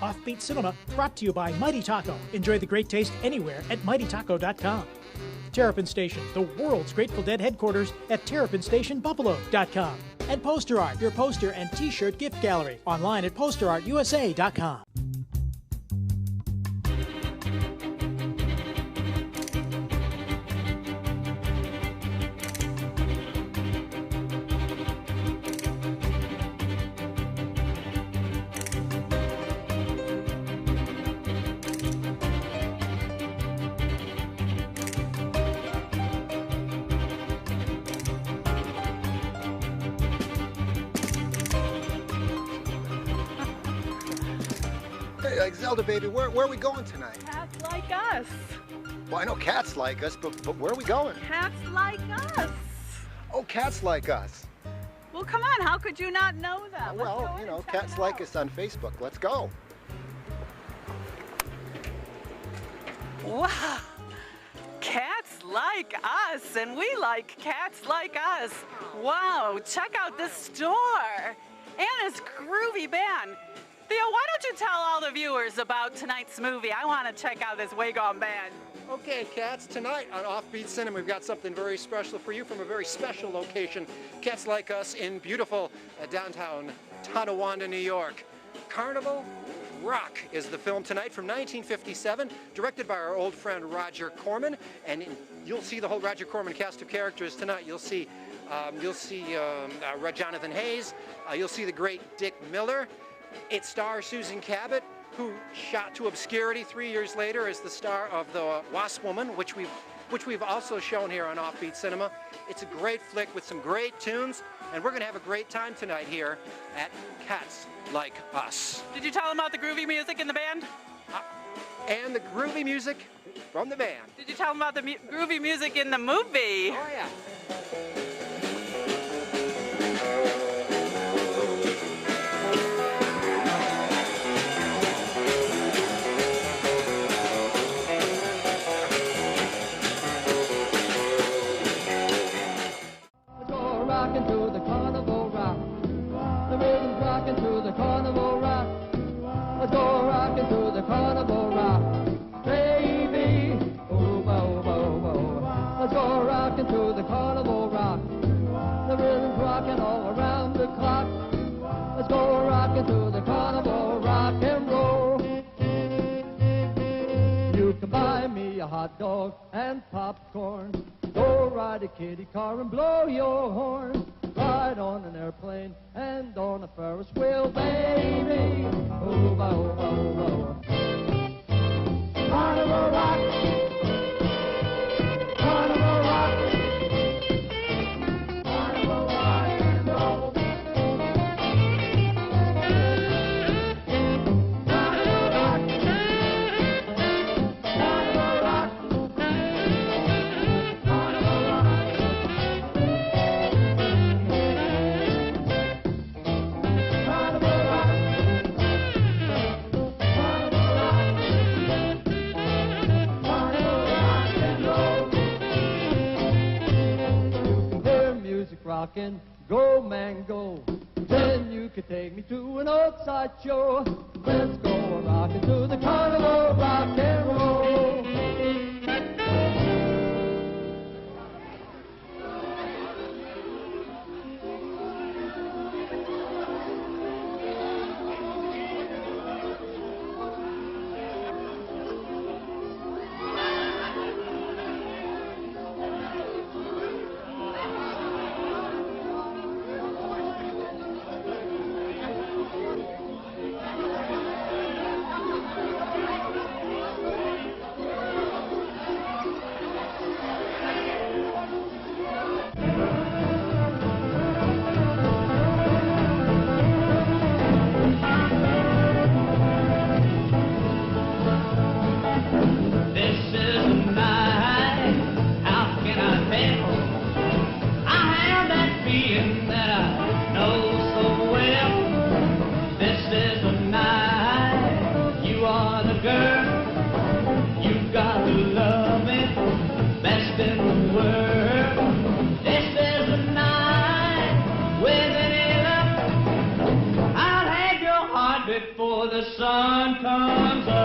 Offbeat Cinema, brought to you by Mighty Taco. Enjoy the great taste anywhere at mightytaco.com. Terrapin Station, the world's Grateful Dead headquarters at terrapinstationbuffalo.com. And Poster Art, your poster and t-shirt gift gallery, online at posterartusa.com. Hey, Zelda, baby, where are we going tonight? Cats like us. Well, I know cats like us, but where are we going? Cats like us. Oh, cats like us. Well, come on, how could you not know that? Well, you know, cats like us on Facebook. Let's go. Wow. Cats like us, and we like cats like us. Wow, check out this store and this groovy band. Theo, why don't you tell all the viewers about tonight's movie? I want to check out this way gone band. Okay, cats, tonight on Offbeat Cinema, we've got something very special for you from a very special location. Cats Like Us in beautiful downtown Tonawanda, New York. Carnival Rock is the film tonight from 1957, directed by our old friend Roger Corman, and you'll see the whole Roger Corman cast of characters tonight. You'll see Jonathan Hayes, you'll see the great Dick Miller. It stars Susan Cabot, who shot to obscurity 3 years later as the star of The Wasp Woman, which we've also shown here on Offbeat Cinema. It's a great flick with some great tunes, and we're going to have a great time tonight here at Cats Like Us. Did you tell them about the groovy music in the band? And the groovy music from the band. Did you tell them about the groovy music in the movie? Oh, yeah. Rockin' to the carnival rock. The rhythm's rockin' to the carnival rock. Let's go rockin' to the carnival rock. Baby, oh, oh, oh, oh. Let's go rockin' to the carnival rock. The rhythm's rockin' all around the clock. Let's go rockin' to the carnival rock and roll. You can buy me a hot dog and popcorn. Go ride a kiddie car and blow your horn. Ride on an airplane and on a Ferris wheel, baby. Oh, oh, oh, oh. Carnival rock. Carnival rock. Carnival rock and roll. Carnival rock. Carnival rock. Rockin', go man go. Then you could take me to an outside show. Let's go rockin' to the carnival rock and roll. sun comes up.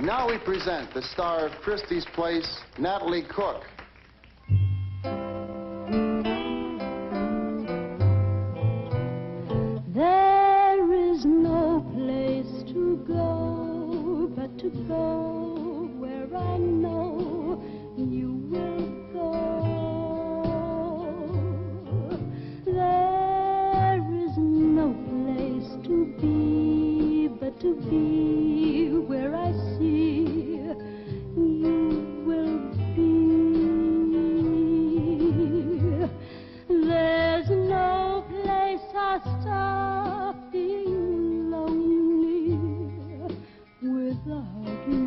Now we present the star of Christie's Place, Natalie Cook. There is no place to go but to go where I know you will go. There is no place to be but to be where I see you will be. There's no place I'll stop being lonely without you.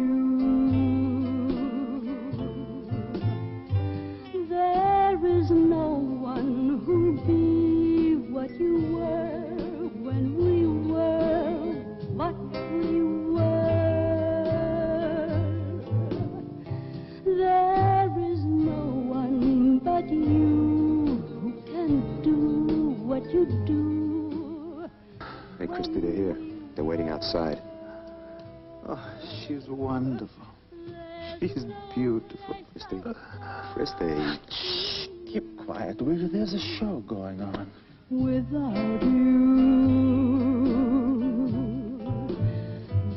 There is no one who'll be what you were when we were what we were. There is no one but you who can do what you do. Hey, Christy, they're here. They're waiting outside. Oh, she's wonderful. She's beautiful. Christy. Christy. Shh, keep quiet, will you? There's a show going on. Without you,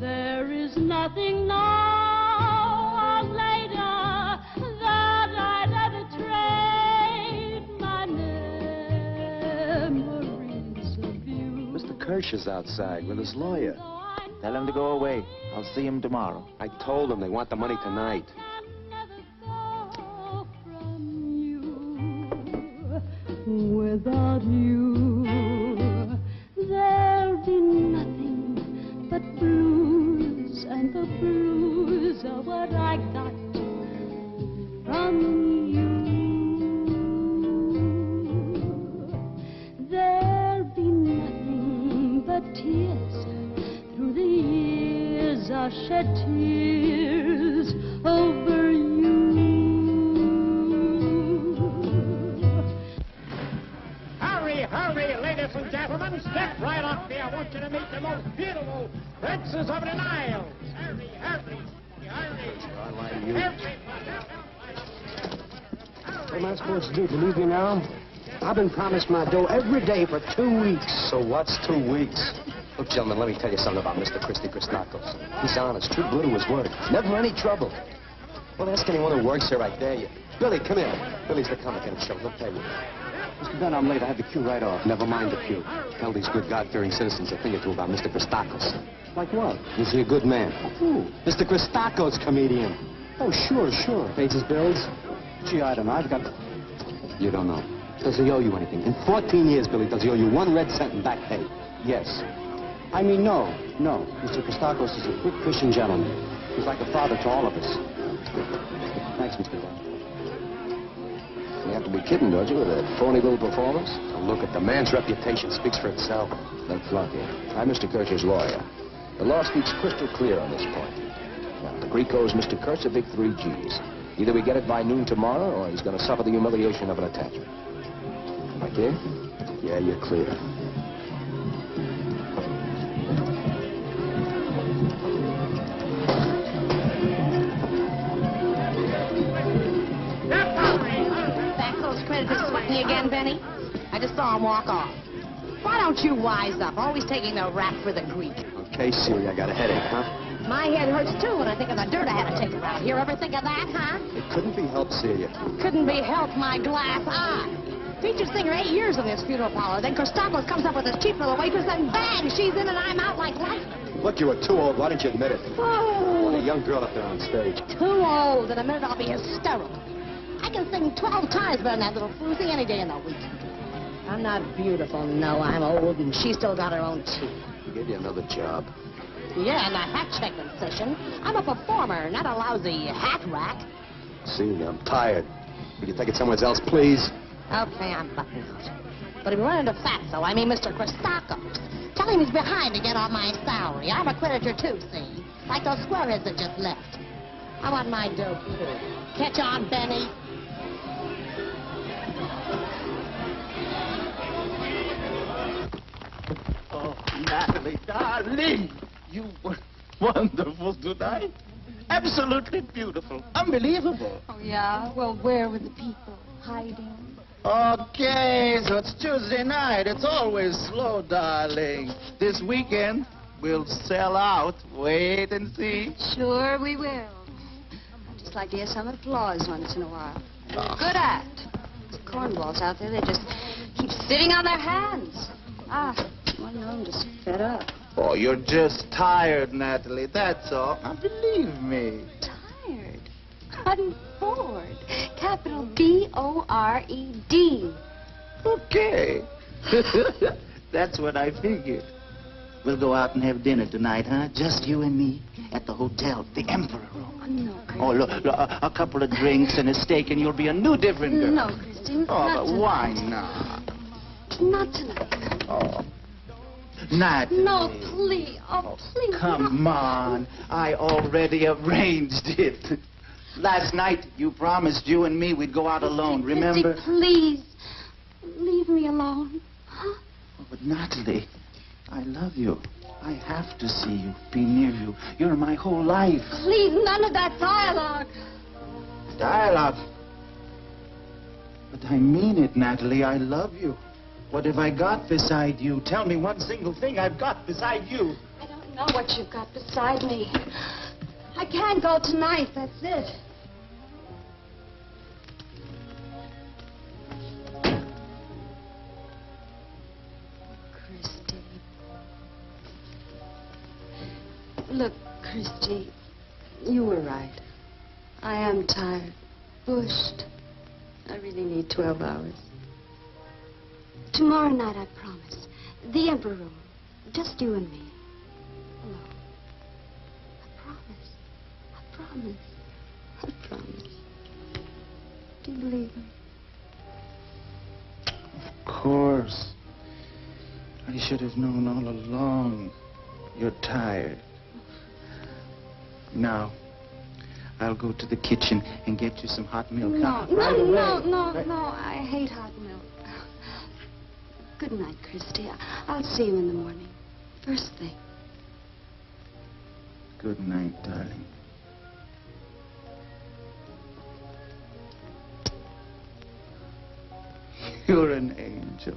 there is nothing now or later that I'd ever trade my memories of you. Mr. Kirsch is outside with his lawyer. Tell him to go away. I'll see him tomorrow. I told them they want the money tonight. Without you, there'll be nothing but blues, and the blues are what I got from you. There'll be nothing but tears. Through the years I've shed tears over you. Hurry, ladies and gentlemen, step right up here. I want you to meet the most beautiful princess of the Nile. Hurry. What am I supposed to do, believe me now? I've been promised my dough every day for 2 weeks. So what's 2 weeks? Look, gentlemen, let me tell you something about Mr. Christy Christakos. He's honest, true blue to his word. Never any trouble. Well, ask anyone who works here, I dare you. Billy, come here. Billy's the comic in the show. He'll tell you. Mr. Dunn, I'm late. I have the cue right off. Never mind the cue. Tell these good, God-fearing citizens a thing or two about Mr. Christakos. Like what? Is he a good man? Who? Mr. Christakos, comedian. Oh, sure. Pays his bills. Gee, I don't know. I've got... You don't know. Does he owe you anything? In 14 years, Billy, does he owe you 1 red cent in back pay? Yes. I mean, no. Mr. Christakos is a quick Christian gentleman. He's like a father to all of us. Thanks, Mr. Dunn. You have to be kidding, don't you, with a phony little performance? Now, look, at the man's reputation speaks for itself. That's lucky. I'm Mr. Kirch's lawyer. The law speaks crystal clear on this point. Now, the Greek owes Mr. Kirch a big 3 G's. Either we get it by noon tomorrow, or he's going to suffer the humiliation of an attachment. Am I clear? Yeah, you're clear. Creditors sweat me again, Benny? I just saw him walk off. Why don't you wise up? Always taking the rap for the Greek. Okay, Siri, I got a headache, huh? My head hurts, too, when I think of the dirt I had to take around here. Ever think of that, huh? It couldn't be helped, Celia. Couldn't be helped, my glass eye. Featured singer 8 years in this funeral parlor. Then Christopoulos comes up with this cheap little waitress, and bang, she's in and I'm out like lightning. Look, you were too old. Why didn't you admit it? Oh. A young girl up there on stage. Too old. In a minute, I'll be hysterical. I can sing 12 times better than that little floozy any day in the week. I'm not beautiful, no. I'm old, and she's still got her own teeth. We'll give you another job. Yeah, in the hat-checking session. I'm a performer, not a lousy hat rack. Celia, I'm tired. Will you take it somewhere else, please? Okay, I'm butting out. But if you run into Fatso, I mean Mr. Christopoulos, tell him he's behind to get on my salary. I'm a creditor, too, see? Like those squareheads that just left. I want my dough, too. Catch on, Benny. Oh, Natalie, darling, you were wonderful tonight. Absolutely beautiful. Unbelievable. Oh, yeah? Well, where were the people? Hiding? Okay, so it's Tuesday night. It's always slow, darling. This weekend, we'll sell out. Wait and see. Sure we will. I'd just like to hear some applause once in a while. Good act. The cornballs out there, they just keep sitting on their hands. One of them just fed up. Oh, you're just tired, Natalie. That's all. Now, believe me. Tired? I'm bored. Capital B-O-R-E-D. Okay. That's what I figured. We'll go out and have dinner tonight, huh? Just you and me at the hotel, the Emperor Room. Oh, no, Christy. Oh, look, a couple of drinks and a steak, and you'll be a new, different girl. No, Christy. Oh, but why not? Not tonight. Oh. Natalie. No, please. Oh, please. Come on. I already arranged it. Last night, you promised you and me we'd go out alone, remember? Christy, please. Leave me alone. Huh? Oh, but Natalie, I love you. I have to see you, be near you. You're my whole life. Please, none of that dialogue. Dialogue? But I mean it, Natalie. I love you. What have I got beside you? Tell me one single thing I've got beside you. I don't know what you've got beside me. I can't go tonight, that's it. Christy. Look, Christy, you were right. I am tired, bushed. I really need 12 hours. Tomorrow night, I promise. The Emperor Room. Just you and me. Alone. I promise. I promise. I promise. Do you believe me? Of course. I should have known all along. You're tired. Now, I'll go to the kitchen and get you some hot milk. No, no. I hate hot milk. Good night, Christy. I'll see you in the morning. First thing. Good night, darling. You're an angel.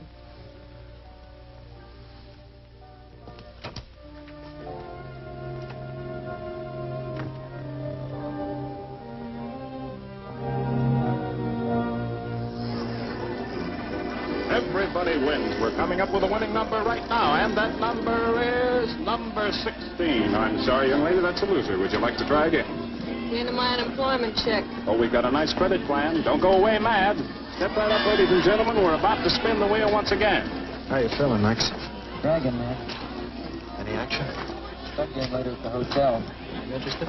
Everybody wins. We're coming up with a winning number right now, and that number is number 16. I'm sorry, young lady, that's a loser. Would you like to try again? The end of my unemployment check. Oh, we've got a nice credit plan. Don't go away mad. Step right up, ladies and gentlemen. We're about to spin the wheel once again. How you feeling, Max? Dragging, man. Any action? Start again later at the hotel. You interested?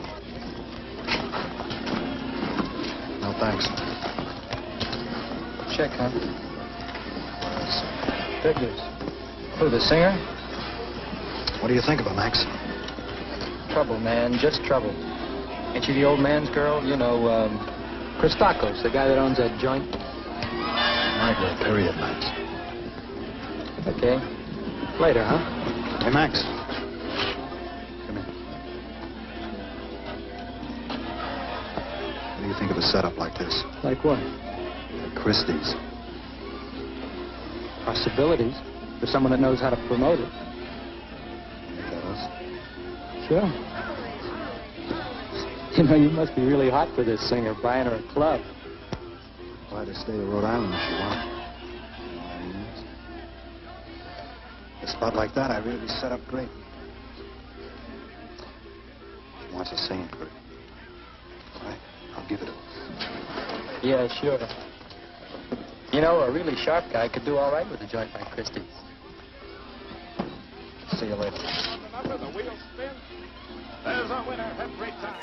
No, thanks. Check, huh? Figures. Who, the singer? What do you think of her, Max? Trouble, man. Just trouble. Ain't she the old man's girl? You know, Christopoulos, the guy that owns that joint. Nightmare, period, Max. Okay. Later, huh? Hey, Max. Come here. What do you think of a setup like this? Like what? The Christie's. Possibilities. For someone that knows how to promote it. You got us? Sure. You know, you must be really hot for this singer, buying her a club. Glad to stay to Rhode Island if you want. A spot like that, I really set up great. She wants a singing group. All right, I'll give it to her. Yeah, sure. You know, a really sharp guy could do all right with a joint like Christie's. See you later. The wheels spin. There's our winner. Have a great time.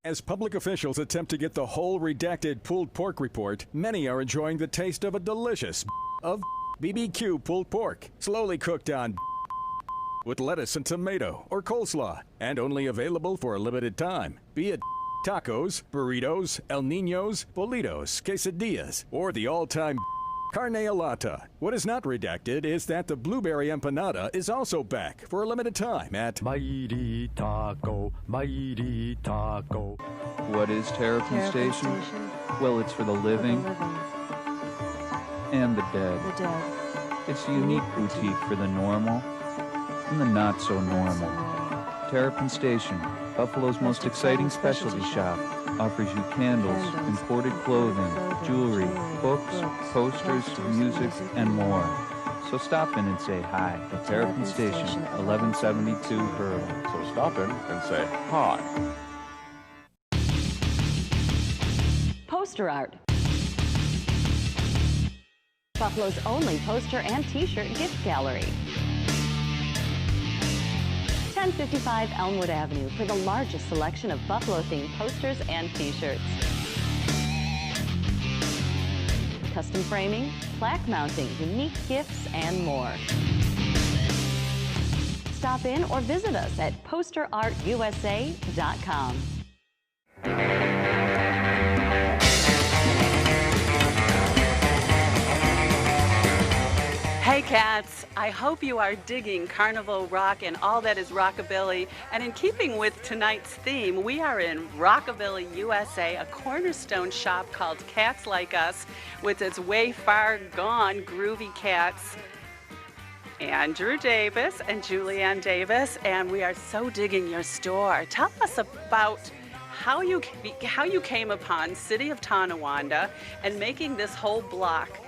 As public officials attempt to get the whole redacted pulled pork report, many are enjoying the taste of a delicious of BBQ pulled pork, slowly cooked on with lettuce and tomato or coleslaw, and only available for a limited time, be it tacos, burritos, El Niños, bolitos, quesadillas, or the all-time carne. What is not redacted is that the blueberry empanada is also back for a limited time at Mighty Taco, Mighty Taco. What is Terrapin Station? Well, it's for the living and the dead. It's a unique boutique for the normal and the not so normal. Terrapin Station, Buffalo's most exciting specialty shop, offers you candles, imported clothing, jewelry, books, posters, music, and more. So stop in and say hi at Terrapin Station, 1172 Hurdle. So stop in and say hi. Poster art. Buffalo's only poster and t-shirt gift gallery. 1055 Elmwood Avenue for the largest selection of Buffalo-themed posters and t-shirts. Custom framing, plaque mounting, unique gifts, and more. Stop in or visit us at posterartusa.com. Hey cats, I hope you are digging Carnival Rock and all that is rockabilly. And in keeping with tonight's theme, we are in Rockabilly USA, a cornerstone shop called Cats Like Us, with its way far gone groovy cats, Andrew Davis and Julianne Davis, and we are so digging your store. Tell us about how you came upon City of Tonawanda and making this whole block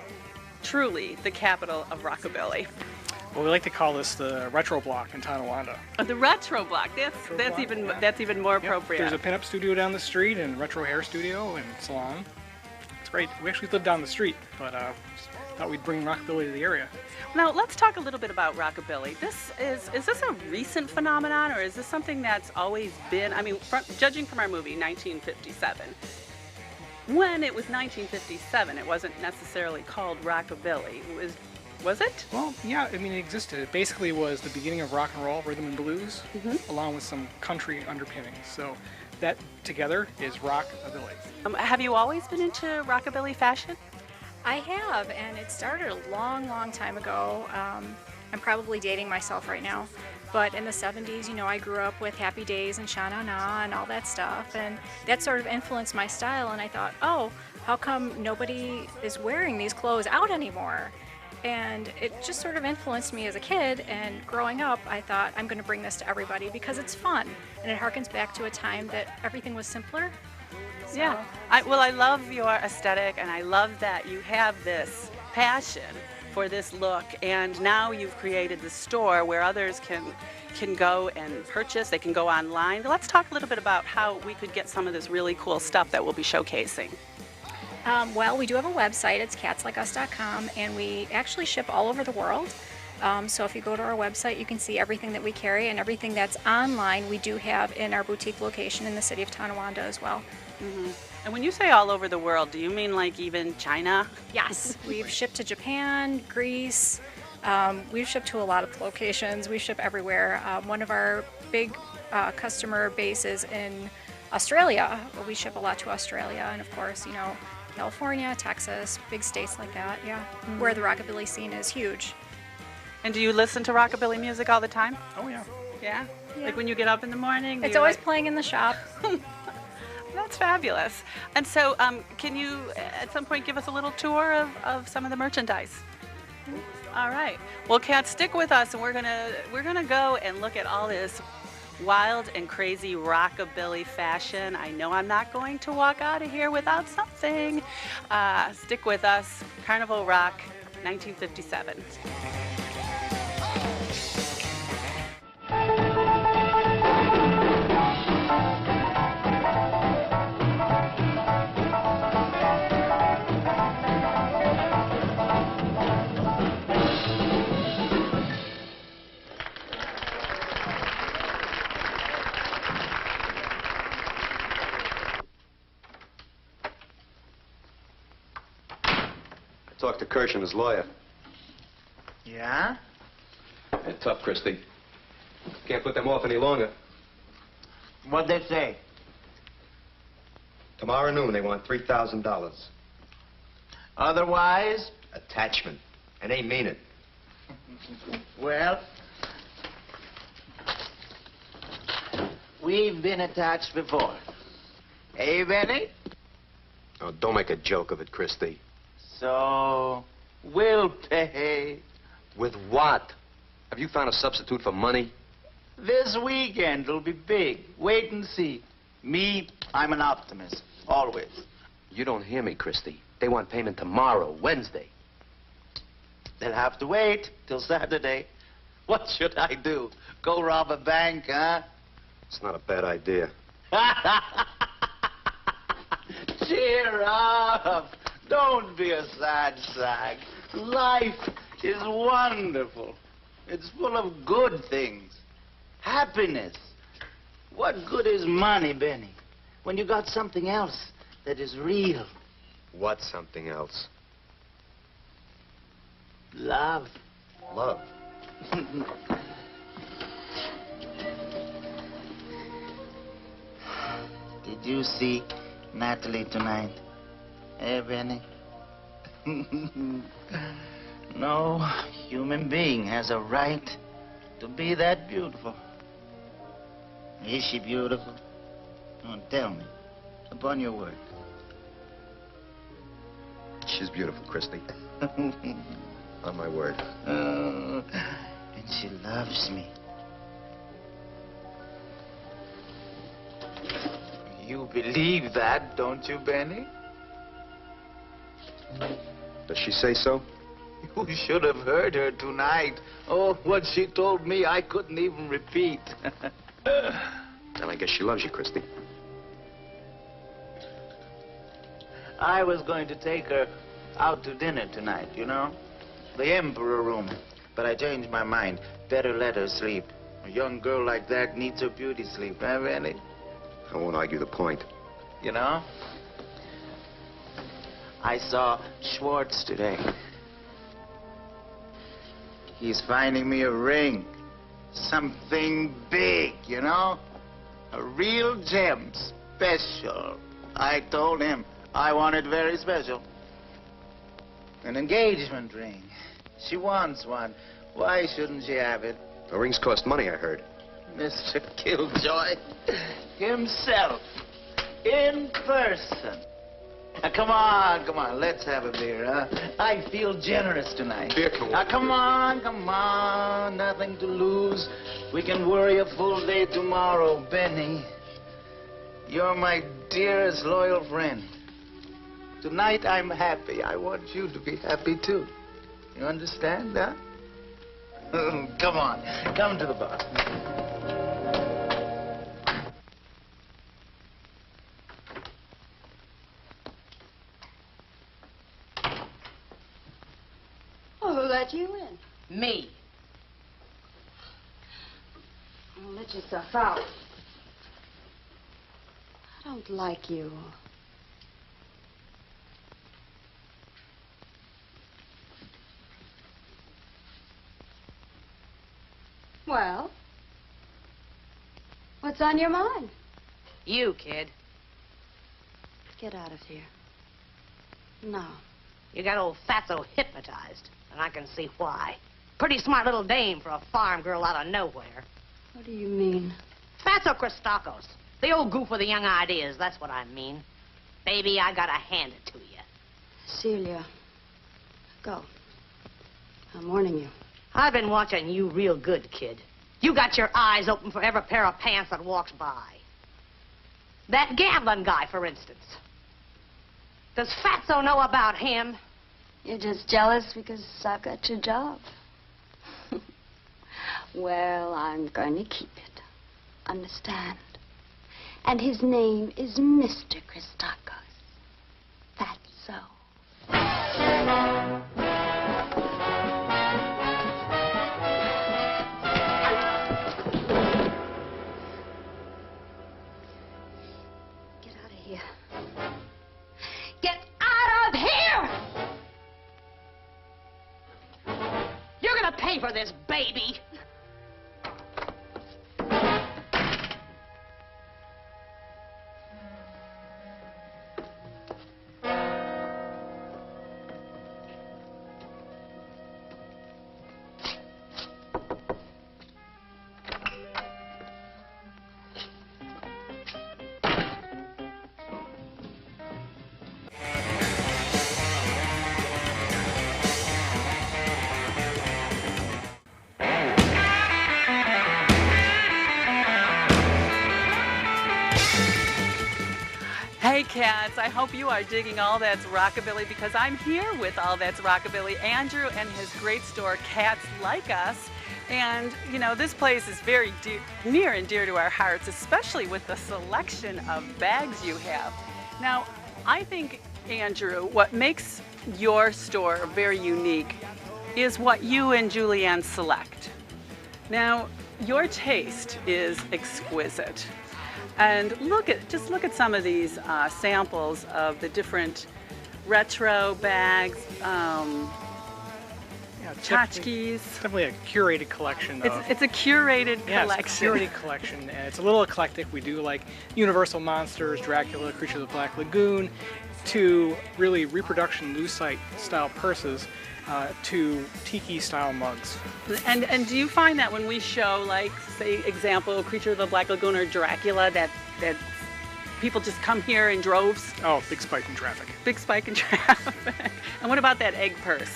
truly the capital of rockabilly. Well, we like to call this the retro block in Tonawanda. Oh, the retro block. That's even more appropriate. There's a pinup studio down the street and retro hair studio and salon. It's great. We actually live down the street, but thought we'd bring rockabilly to the area. Now let's talk a little bit about rockabilly. Is this a recent phenomenon, or is this something that's always been? I mean, judging from our movie 1957. When it was 1957, it wasn't necessarily called rockabilly. Was it? Well, yeah, I mean, it existed. It basically was the beginning of rock and roll, rhythm and blues, along with some country underpinnings. So that together is rockabilly. Have you always been into rockabilly fashion? I have, and it started a long, long time ago. I'm probably dating myself right now. But in the 70s, you know, I grew up with Happy Days and Sha Na Na and all that stuff, and that sort of influenced my style, and I thought, oh, how come nobody is wearing these clothes out anymore? And it just sort of influenced me as a kid, and growing up, I thought, I'm going to bring this to everybody because it's fun, and it harkens back to a time that everything was simpler. So. Yeah, I love your aesthetic, and I love that you have this passion for this look, and now you've created the store where others can go and purchase. They can go online. Let's talk a little bit about how we could get some of this really cool stuff that we'll be showcasing. Well, we do have a website. It's catslikeus.com, and we actually ship all over the world. So if you go to our website, you can see everything that we carry, and everything that's online we do have in our boutique location in the city of Tonawanda as well. And when you say all over the world, do you mean like even China? Yes, we've shipped to Japan, Greece. We've shipped to a lot of locations. We ship everywhere. One of our big customer bases in Australia. We ship a lot to Australia, and of course, you know, California, Texas, big states like that. Yeah, where the rockabilly scene is huge. And do you listen to rockabilly music all the time? Oh yeah. Yeah? Like when you get up in the morning? It's always playing in the shop. That's fabulous. And so, can you at some point give us a little tour of some of the merchandise? All right. Well, Kat, stick with us, and we're gonna go and look at all this wild and crazy rockabilly fashion. I know I'm not going to walk out of here without something. Stick with us. Carnival Rock, 1957. Talked to Kirsch and his lawyer. Yeah? They're tough, Christie. Can't put them off any longer. What'd they say? Tomorrow noon, they want $3,000. Otherwise? Attachment. And they mean it. Well, we've been attached before. Hey, Benny? Oh, don't make a joke of it, Christie. So, we'll pay. With what? Have you found a substitute for money? This weekend will be big. Wait and see. Me, I'm an optimist. Always. You don't hear me, Christie. They want payment tomorrow, Wednesday. They'll have to wait till Saturday. What should I do? Go rob a bank, huh? It's not a bad idea. Cheer up. Don't be a sad sack. Life is wonderful. It's full of good things. Happiness. What good is money, Benny, when you got something else that is real? What's something else? Love. Love. Did you see Natalie tonight? Hey, Benny? No human being has a right to be that beautiful. Is she beautiful? Oh, tell me, upon your word. She's beautiful, Christie. On my word. Oh, and she loves me. You believe that, don't you, Benny? Does she say so? You should have heard her tonight. Oh, what she told me, I couldn't even repeat. Then I guess she loves you, Christie. I was going to take her out to dinner tonight, you know? The Emperor Room. But I changed my mind. Better let her sleep. A young girl like that needs her beauty sleep, huh, Benny? I won't argue the point. You know? I saw Schwartz today. He's finding me a ring. Something big, you know? A real gem. Special. I told him I want it very special. An engagement ring. She wants one. Why shouldn't she have it? The rings cost money, I heard. Mr. Killjoy himself, in person. Now, come on, let's have a beer, huh? I feel generous tonight. Beer can Now, come on, nothing to lose. We can worry a full day tomorrow, Benny. You're my dearest loyal friend. Tonight I'm happy. I want you to be happy, too. You understand, huh? Come on, come to the bar. Oh, who let you in? Me. Oh, let yourself out. I don't like you. Well, what's on your mind? You, kid. Get out of here. No. You got old Fatso hypnotized, and I can see why. Pretty smart little dame for a farm girl out of nowhere. What do you mean? Fatso Christakos. The old goof with the young ideas, that's what I mean. Baby, I gotta hand it to you. Celia, go. I'm warning you. I've been watching you real good, kid. You got your eyes open for every pair of pants that walks by. That gambling guy, for instance. Does Fatso know about him? You're just jealous because I've got your job. Well, I'm going to keep it. Understand? And his name is Mr. Christakis. That's so. Get out of here. Get out of here! You're gonna pay for this, baby. Hey cats, I hope you are digging All That's Rockabilly because I'm here with All That's Rockabilly, Andrew and his great store, Cats Like Us. And, you know, this place is very near and dear to our hearts, especially with the selection of bags you have. Now, I think, Andrew, what makes your store very unique is what you and Julianne select. Now, your taste is exquisite. And just look at some of these samples of the different retro bags, tchotchkes. It's definitely a curated collection. It's a curated collection. Yeah, it's a curated collection, and it's a little eclectic. We do like Universal Monsters, Dracula, Creature of the Black Lagoon, to really reproduction lucite style purses, to tiki style mugs. And do you find that when we show, like, say, example, Creature of the Black Lagoon or Dracula, that people just come here in droves? Oh, big spike in traffic. Big spike in traffic. And what about that egg purse?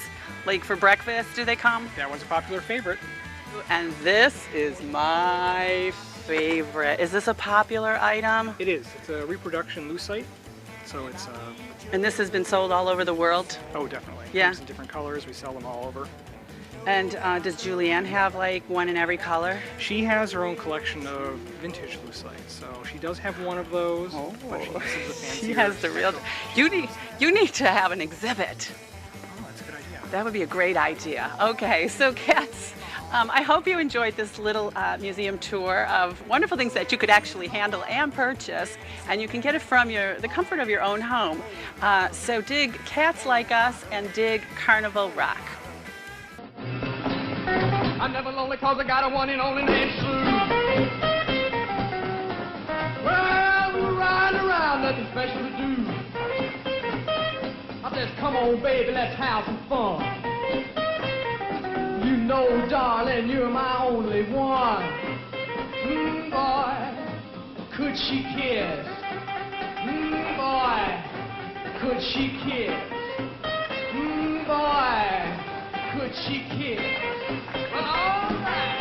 Like for breakfast, do they come? That one's a popular favorite. And this is my favorite. Is this a popular item? It is. It's a reproduction lucite. So it's And this has been sold all over the world? Oh, definitely. Yeah. Comes in different colors. We sell them all over. And does Julianne have like one in every color? She has her own collection of vintage lucite, so she does have one of those. Oh, but she uses the fancy. She has the real. You need to have an exhibit. Oh, that's a good idea. That would be a great idea. Okay, so cats. I hope you enjoyed this little museum tour of wonderful things that you could actually handle and purchase, and you can get it from the comfort of your own home. So dig Cats Like Us and dig Carnival Rock. I'm never lonely cause I got a one and only named Sue. Well, we're riding around, nothing special to do. I says, come on, baby, let's have some fun. You know, darling, you're my only one. Boy, could she kiss? Boy, could she kiss? Boy, could she kiss? All right.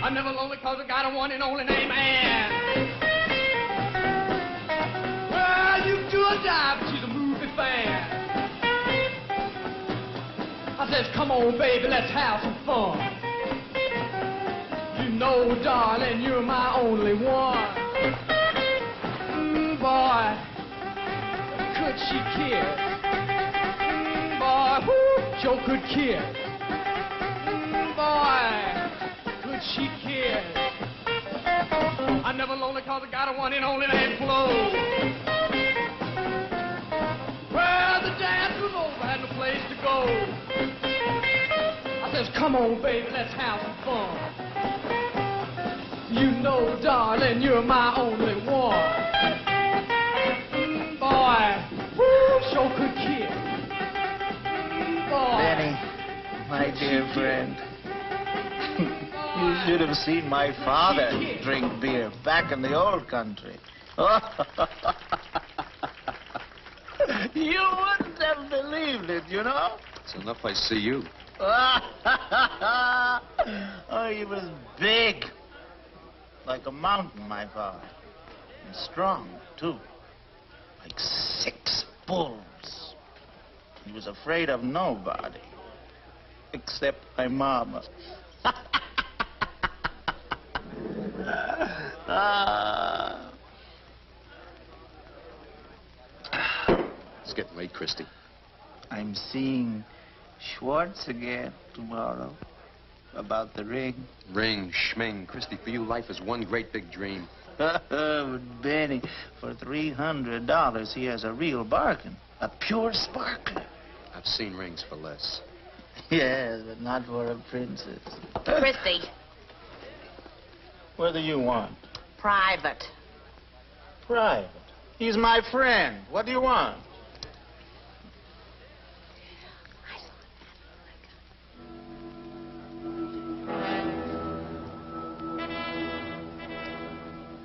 I'm never lonely cause I got a one and only name Ann. Well, you do or die, but she's a movie fan. I says, come on, baby, let's have some fun. You know, darling, you're my only one. Boy, could she kiss? Boy, whoo, sure could kiss. Boy, could she kiss? I'm never lonely cause I got a one and only named Flo. Well, the dance was over, had no place to go. I says, come on, baby, let's have some fun. You know, darling, you're my only one. my dear friend. You should have seen my father drink beer back in the old country. You wouldn't have believed it, you know? It's enough I see you. Oh, he was big. Like a mountain, my father. And strong, too. Like 6 bulls. He was afraid of nobody. Except my mama. It's getting late, Christy. I'm seeing Schwartz again tomorrow. About the ring. Ring, schming. Christy, for you, life is one great big dream. But Benny, for $300, he has a real bargain. A pure sparkler. I've seen rings for less. Yes, but not for a princess. Christy, What do you want? private. Private. He's my friend. What do you want?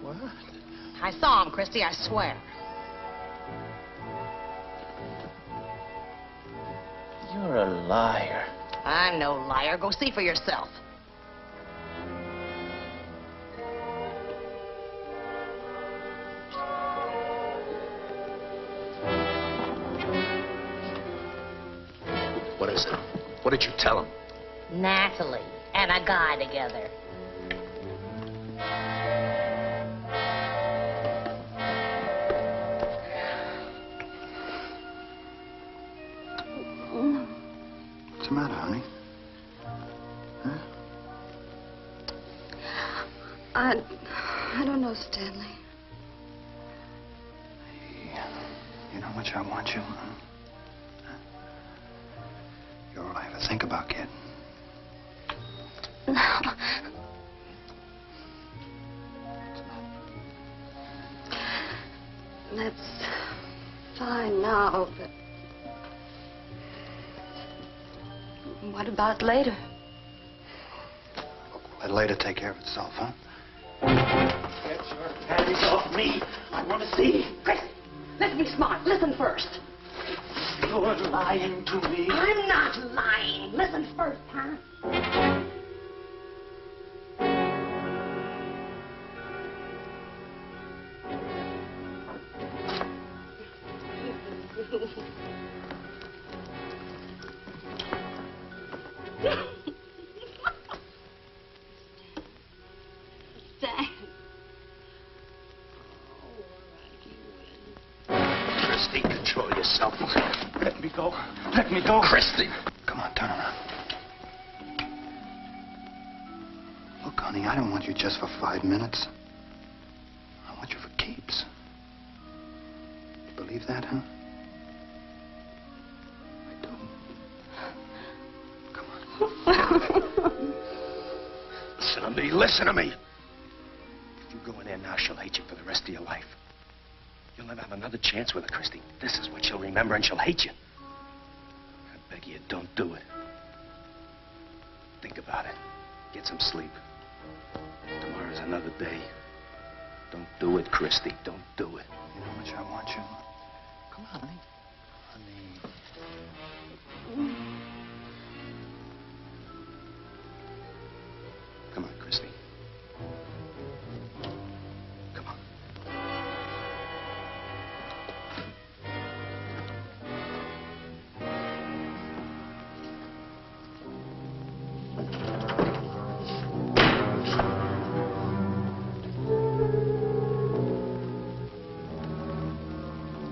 What? I saw him, Christy, I swear. You're a liar. I'm no liar. Go see for yourself. What is it? What did you tell him? Natalie and a guy together. What's the matter, honey? Huh? I don't know, Stanley. You know how much I want you, huh? You're all I ever think about, kid. No. That's fine now, but what about later? Let later take care of itself, huh? Get your panties off me. I want to see. Chris, let's be smart. Listen first. You're lying to me. I'm not lying. Listen first, huh? Stan. Christy, control yourself. Let me go. Let me go. Christy! Come on, turn around. Look, honey, I don't want you just for 5 minutes. I want you for keeps. You believe that, huh? I do. Come on. Listen to me, listen to me. If you go in there now, she'll hate you for the rest of your life. You'll never have another chance with her, Christy. This is what she'll remember, and she'll hate you. I beg you, don't do it. Think about it. Get some sleep. Tomorrow's another day. Don't do it, Christy. Don't do it. You know how much I want you. Come on, honey. Come on, Christy. Come on.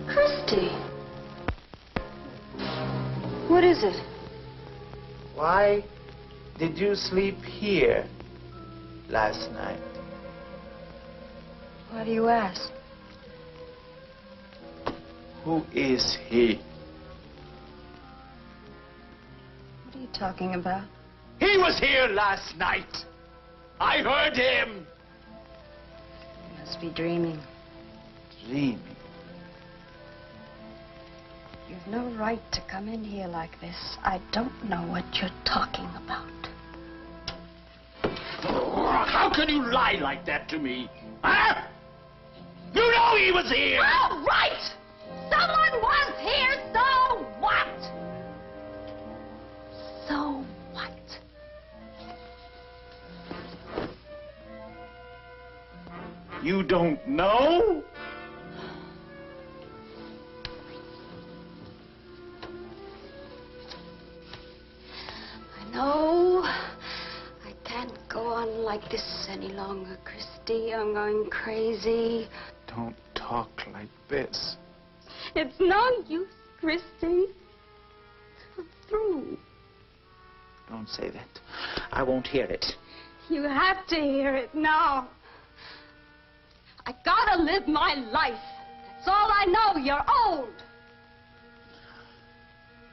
Christy. What is it? Why did you sleep here last night? Why do you ask? Who is he? What are you talking about? He was here last night. I heard him. You must be dreaming. Dreaming. You've no right to come in here like this. I don't know what you're talking about. Oh, how can you lie like that to me? Huh? You know he was here! All right! Someone was here, so what? So what? You don't know? No, I can't go on like this any longer, Christy. I'm going crazy. Don't talk like this. It's no use, Christy. I'm through. Don't say that. I won't hear it. You have to hear it now. I gotta live my life. That's all I know. You're old.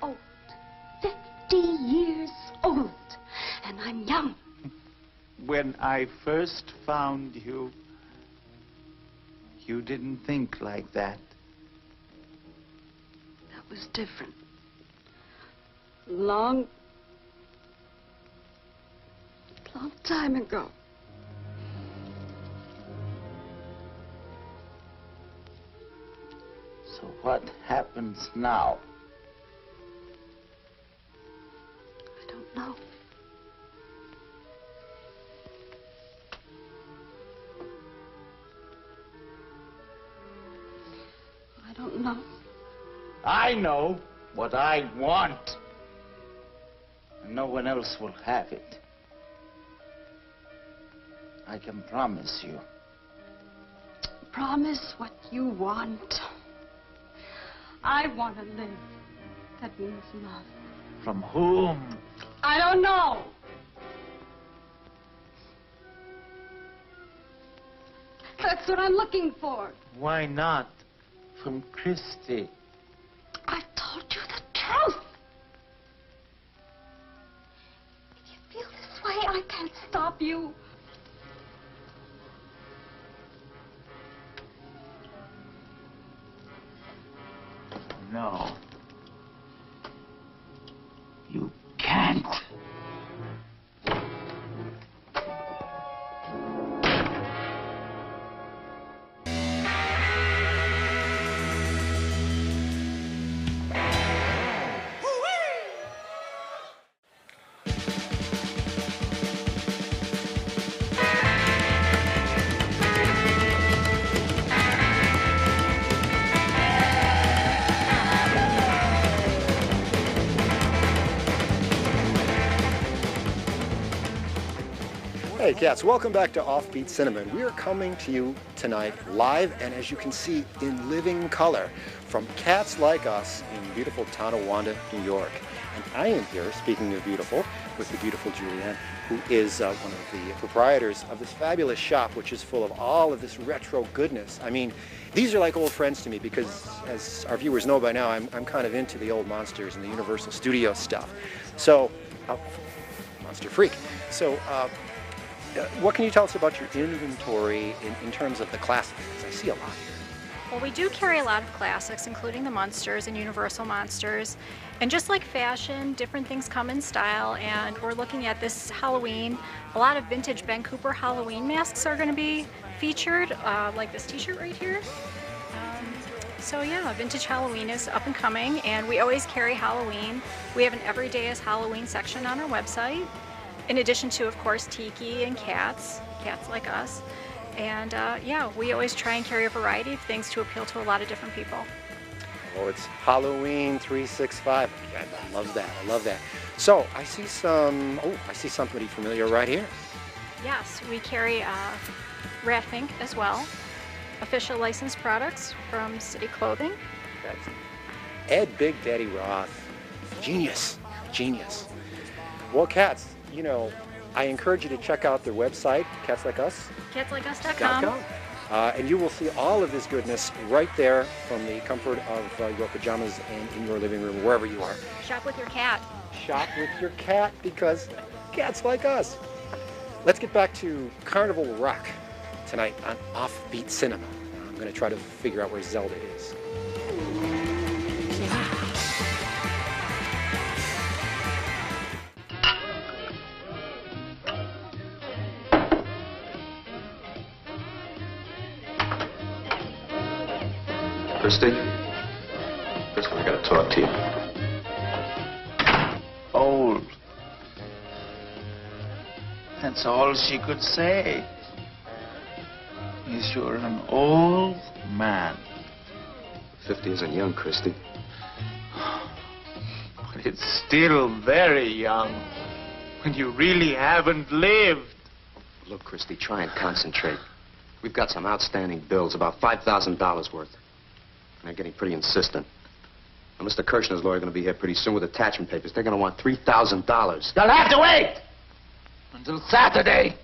Old. 50 years old. And I'm young. When I first found you, you didn't think like that. That was different. Long time ago. So what happens now? I don't know. I don't know. I know what I want. And no one else will have it. I can promise you. Promise what you want. I want to live. That means love. From whom? I don't know. That's what I'm looking for. Why not? From Christy. I told you the truth. If you feel this way, I can't stop you. No. You can't. Hey cats, welcome back to Offbeat Cinema. We are coming to you tonight live and as you can see in living color from Cats Like Us in beautiful Tonawanda, New York. And I am here, speaking of beautiful, with the beautiful Julianne, who is one of the proprietors of this fabulous shop which is full of all of this retro goodness. I mean, these are like old friends to me because as our viewers know by now, I'm kind of into the old monsters and the Universal Studios stuff. So, monster freak. So, what can you tell us about your inventory in terms of the classics? Because I see a lot here. Well, we do carry a lot of classics, including the Munsters and Universal Monsters. And just like fashion, different things come in style. And we're looking at this Halloween. A lot of vintage Ben Cooper Halloween masks are going to be featured, like this t-shirt right here. So yeah, vintage Halloween is up and coming, and we always carry Halloween. We have an Everyday is Halloween section on our website. In addition to, of course, Tiki and Cats Like Us. And yeah, we always try and carry a variety of things to appeal to a lot of different people. Oh, it's Halloween 365. I love that. I love that. So I see I see somebody familiar right here. Yes, we carry Rat Fink as well. Official licensed products from City Clothing. That's Ed Big Daddy Roth. Genius. Genius. Well, Cats, you know, I encourage you to check out their website, Cats Like Us. CatsLikeUs.com. And you will see all of this goodness right there from the comfort of your pajamas and in your living room, wherever you are. Shop with your cat. Shop with your cat because cats like us. Let's get back to Carnival Rock tonight on Offbeat Cinema. I'm going to try to figure out where Zelda is. Christy? Christy, I gotta talk to you. Old. That's all she could say. He's sure an old man. 50 isn't young, Christy. But it's still very young when you really haven't lived. Look, Christy, try and concentrate. We've got some outstanding bills, about $5,000 worth. And they're getting pretty insistent. Now, Mr. Kirshner's lawyer going to be here pretty soon with attachment papers. They're going to want $3,000. You'll have to wait until Saturday.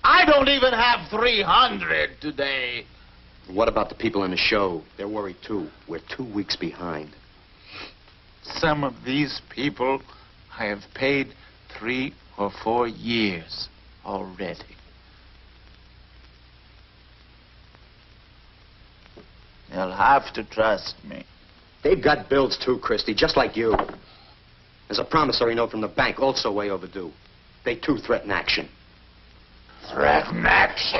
I don't even have 300 today. What about the people in the show? They're worried, too. We're 2 weeks behind. Some of these people I have paid 3 or 4 years already. You'll have to trust me. They've got bills, too, Christy, just like you. There's a promissory note from the bank, also way overdue. They, too, threaten action. Threaten action?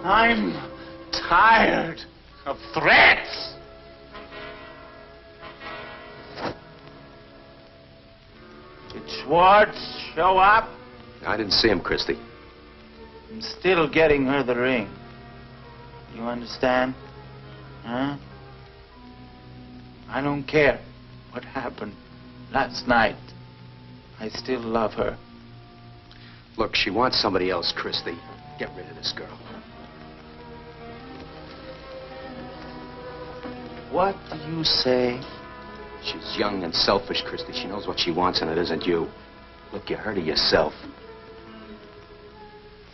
I'm tired of threats. Did Schwartz show up? I didn't see him, Christy. I'm still getting her the ring. You understand? Huh? I don't care what happened last night. I still love her. Look, she wants somebody else, Christy. Get rid of this girl. What do you say? She's young and selfish, Christy. She knows what she wants, and it isn't you. Look, you heard of yourself.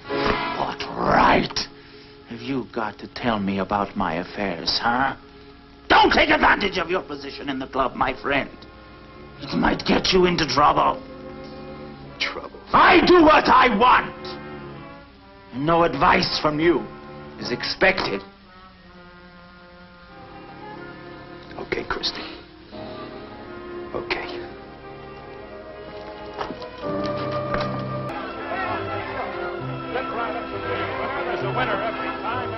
What right have you got to tell me about my affairs, huh? Don't take advantage of your position in the club, my friend. It might get you into trouble. Trouble? I do what I want. And no advice from you is expected. Okay, Christy. Okay. There's a winner every time we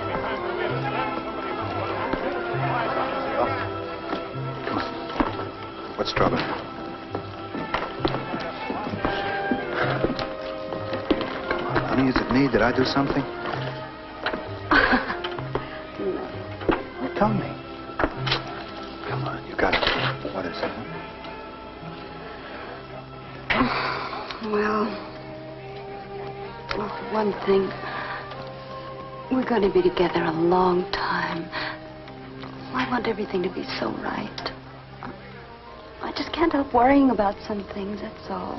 win a step, somebody Come on. What's trouble? Honey, is it me? Did I do something? No. Well, tell me. Come on, you got it. What is it? Well, for one thing, we're going to be together a long time. I want everything to be so right. I just can't help worrying about some things, that's all.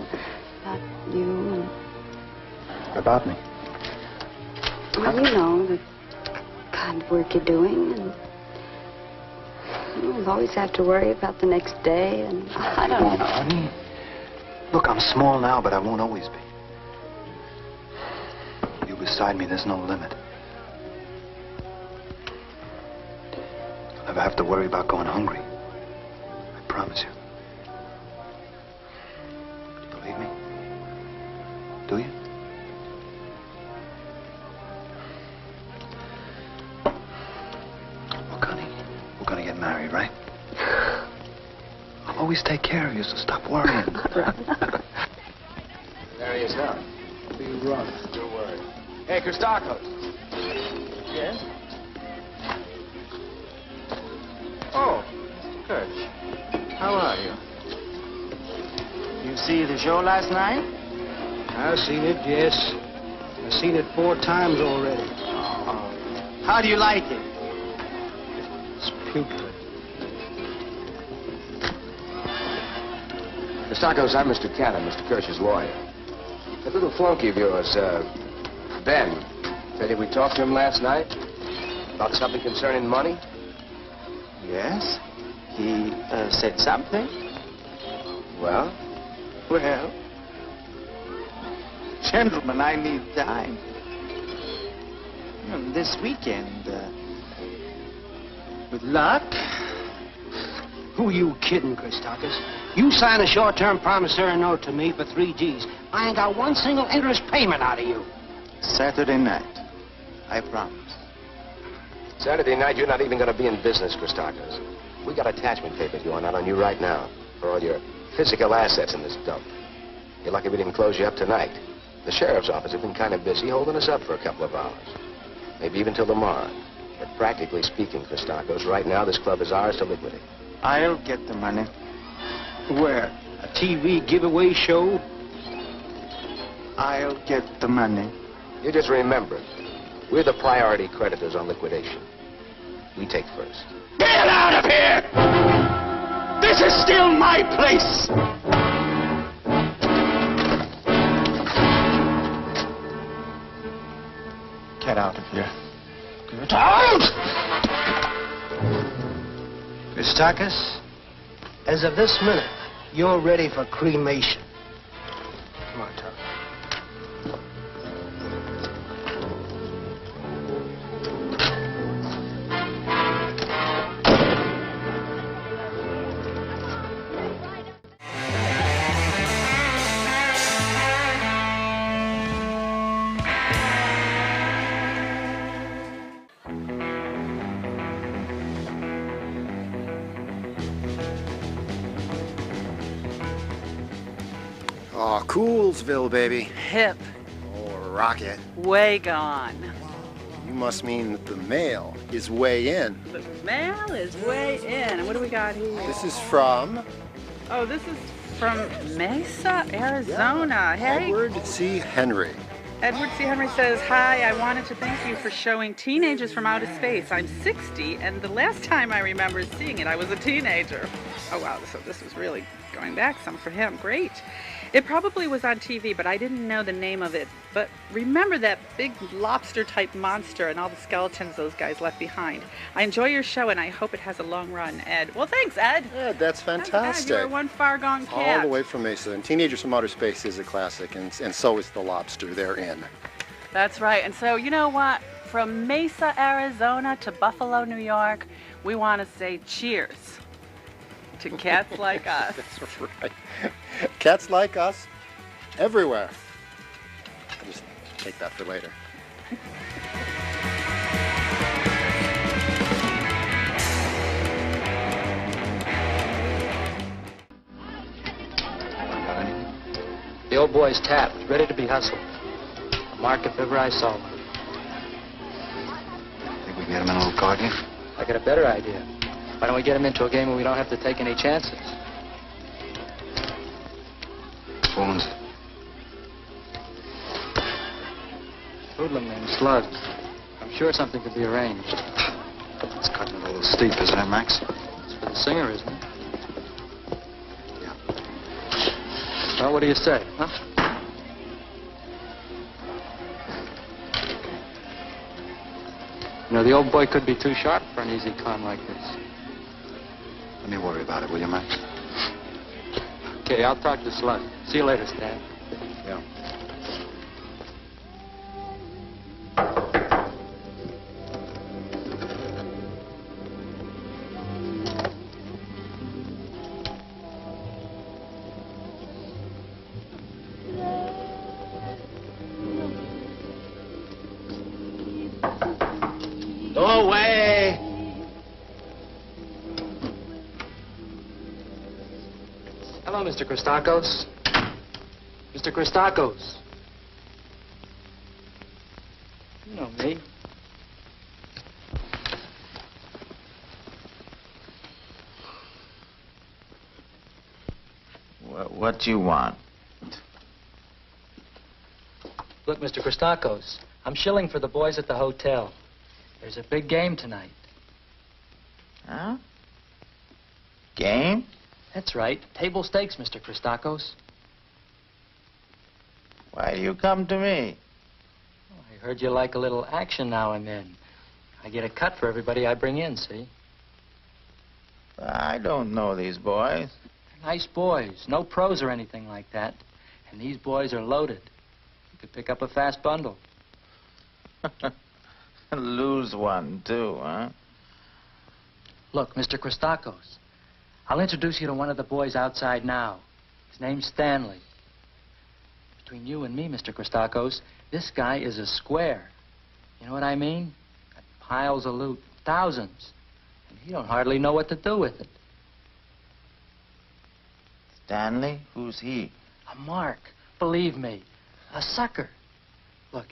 About you and... About me? Well, you know, the kind of work you're doing, and you'll always have to worry about the next day, and I don't know. Honey, look, I'm small now, but I won't always be. You beside me, there's no limit. I'll never have to worry about going hungry. I promise you. Do you believe me? Do you? Look, honey, we're gonna get married, right? I'll always take care of you, so stop worrying. There he is now. Be rough. Don't worry. Hey, Christakos. Yes? Oh, Mr. Kirch. How are you? You see the show last night? I've seen it, yes. I've seen it 4 times already. Oh. How do you like it? It's putrid. Christakos, I'm Mr. Cannon, Mr. Kirsch's lawyer. That little flunky of yours, Ben, said we talked to him last night about something concerning money? Yes. He said something. Well? Well, gentlemen, I need time. This weekend, with luck. Who are you kidding, Christakis? You signed a short-term promissory note to me for 3 G's. I ain't got one single interest payment out of you. Saturday night, I promise. Saturday night, you're not even going to be in business, Christakis. We got attachment papers going out on you right now for all your physical assets in this dump. You're lucky we didn't close you up tonight. The sheriff's office has been kind of busy holding us up for a couple of hours. Maybe even till tomorrow. But practically speaking, Christakis, right now this club is ours to liquidate. I'll get the money. Where? A TV giveaway show? I'll get the money. You just remember, we're the priority creditors on liquidation. We take first. Get out of here! This is still my place! Get out of here. Get out! Christakis, as of this minute, you're ready for cremation. Come on, Tom. Oh, Coolsville, baby. Hip. Oh, rocket. Way gone. You must mean that the mail is way in. The mail is way in. And what do we got here? This is from Oh, this is from Mesa, Arizona. Hey. Edward C. Henry. Edward C. Henry says, hi, I wanted to thank you for showing Teenagers from Outer Space. I'm 60, and the last time I remember seeing it, I was a teenager. Oh, wow, so this was really going back some for him. Great. It probably was on TV, but I didn't know the name of it. But remember that big lobster-type monster and all the skeletons those guys left behind. I enjoy your show, and I hope it has a long run, Ed. Well, thanks, Ed. Yeah, that's fantastic. You're one far-gone cat. All the way from Mesa. And Teenagers from Outer Space is a classic, and so is The Lobster. They're in. That's right. And so, you know what? From Mesa, Arizona to Buffalo, New York, we want to say cheers to cats like us. That's right. Cats like us everywhere. I'll just take that for later. The old boy's tapped, ready to be hustled. A mark if ever I saw one. Think we can get him in a little card game? I got a better idea. Why don't we get him into a game where we don't have to take any chances? Phones. Hoodlum named Slugs. I'm sure something could be arranged. It's cutting it a little steep, isn't it, Max? It's for the singer, isn't it? Yeah. Well, what do you say, huh? You know, the old boy could be too sharp for an easy con like this. Let me worry about it, will you, Max? Okay, I'll talk to Slug. See you later, Stan. Yeah. No way! Hello, Mr. Christakis. Mr. Christakis. You know me. What do you want? Look, Mr. Christakis, I'm shilling for the boys at the hotel. There's a big game tonight. Huh? Game? That's right. Table stakes, Mr. Christakis. Why do you come to me? I heard you like a little action now and then. I get a cut for everybody I bring in, see? I don't know these boys. They're nice boys. No pros or anything like that. And these boys are loaded. You could pick up a fast bundle. Lose one, too, huh? Look, Mr. Christakis, I'll introduce you to one of the boys outside now. His name's Stanley. Between you and me, Mr. Christakis, this guy is a square. You know what I mean? Got piles of loot. Thousands. And he don't hardly know what to do with it. Stanley? Who's he? A mark. Believe me. A sucker. Look,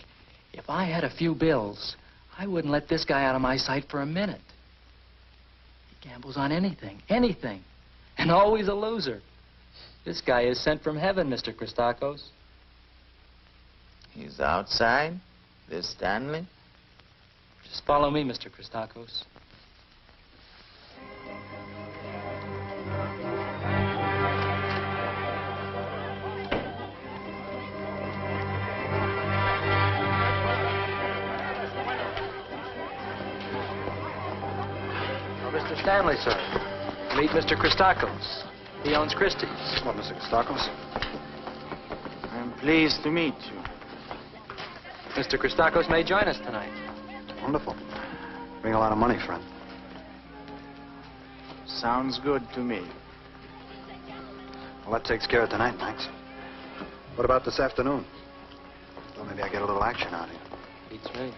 if I had a few bills, I wouldn't let this guy out of my sight for a minute. He gambles on anything. Anything. And always a loser. This guy is sent from heaven, Mr. Christakos. He's outside? This Stanley? Just follow me, Mr. Christakos. Mr. Stanley, sir. Meet Mr. Christakos. He owns Christie's. Hello, Mr. Christakos. I'm pleased to meet you. Mr. Christakos may join us tonight. Wonderful. Bring a lot of money, friend. Sounds good to me. Well, that takes care of tonight, thanks. What about this afternoon? Well, maybe I get a little action out of you. Beats me.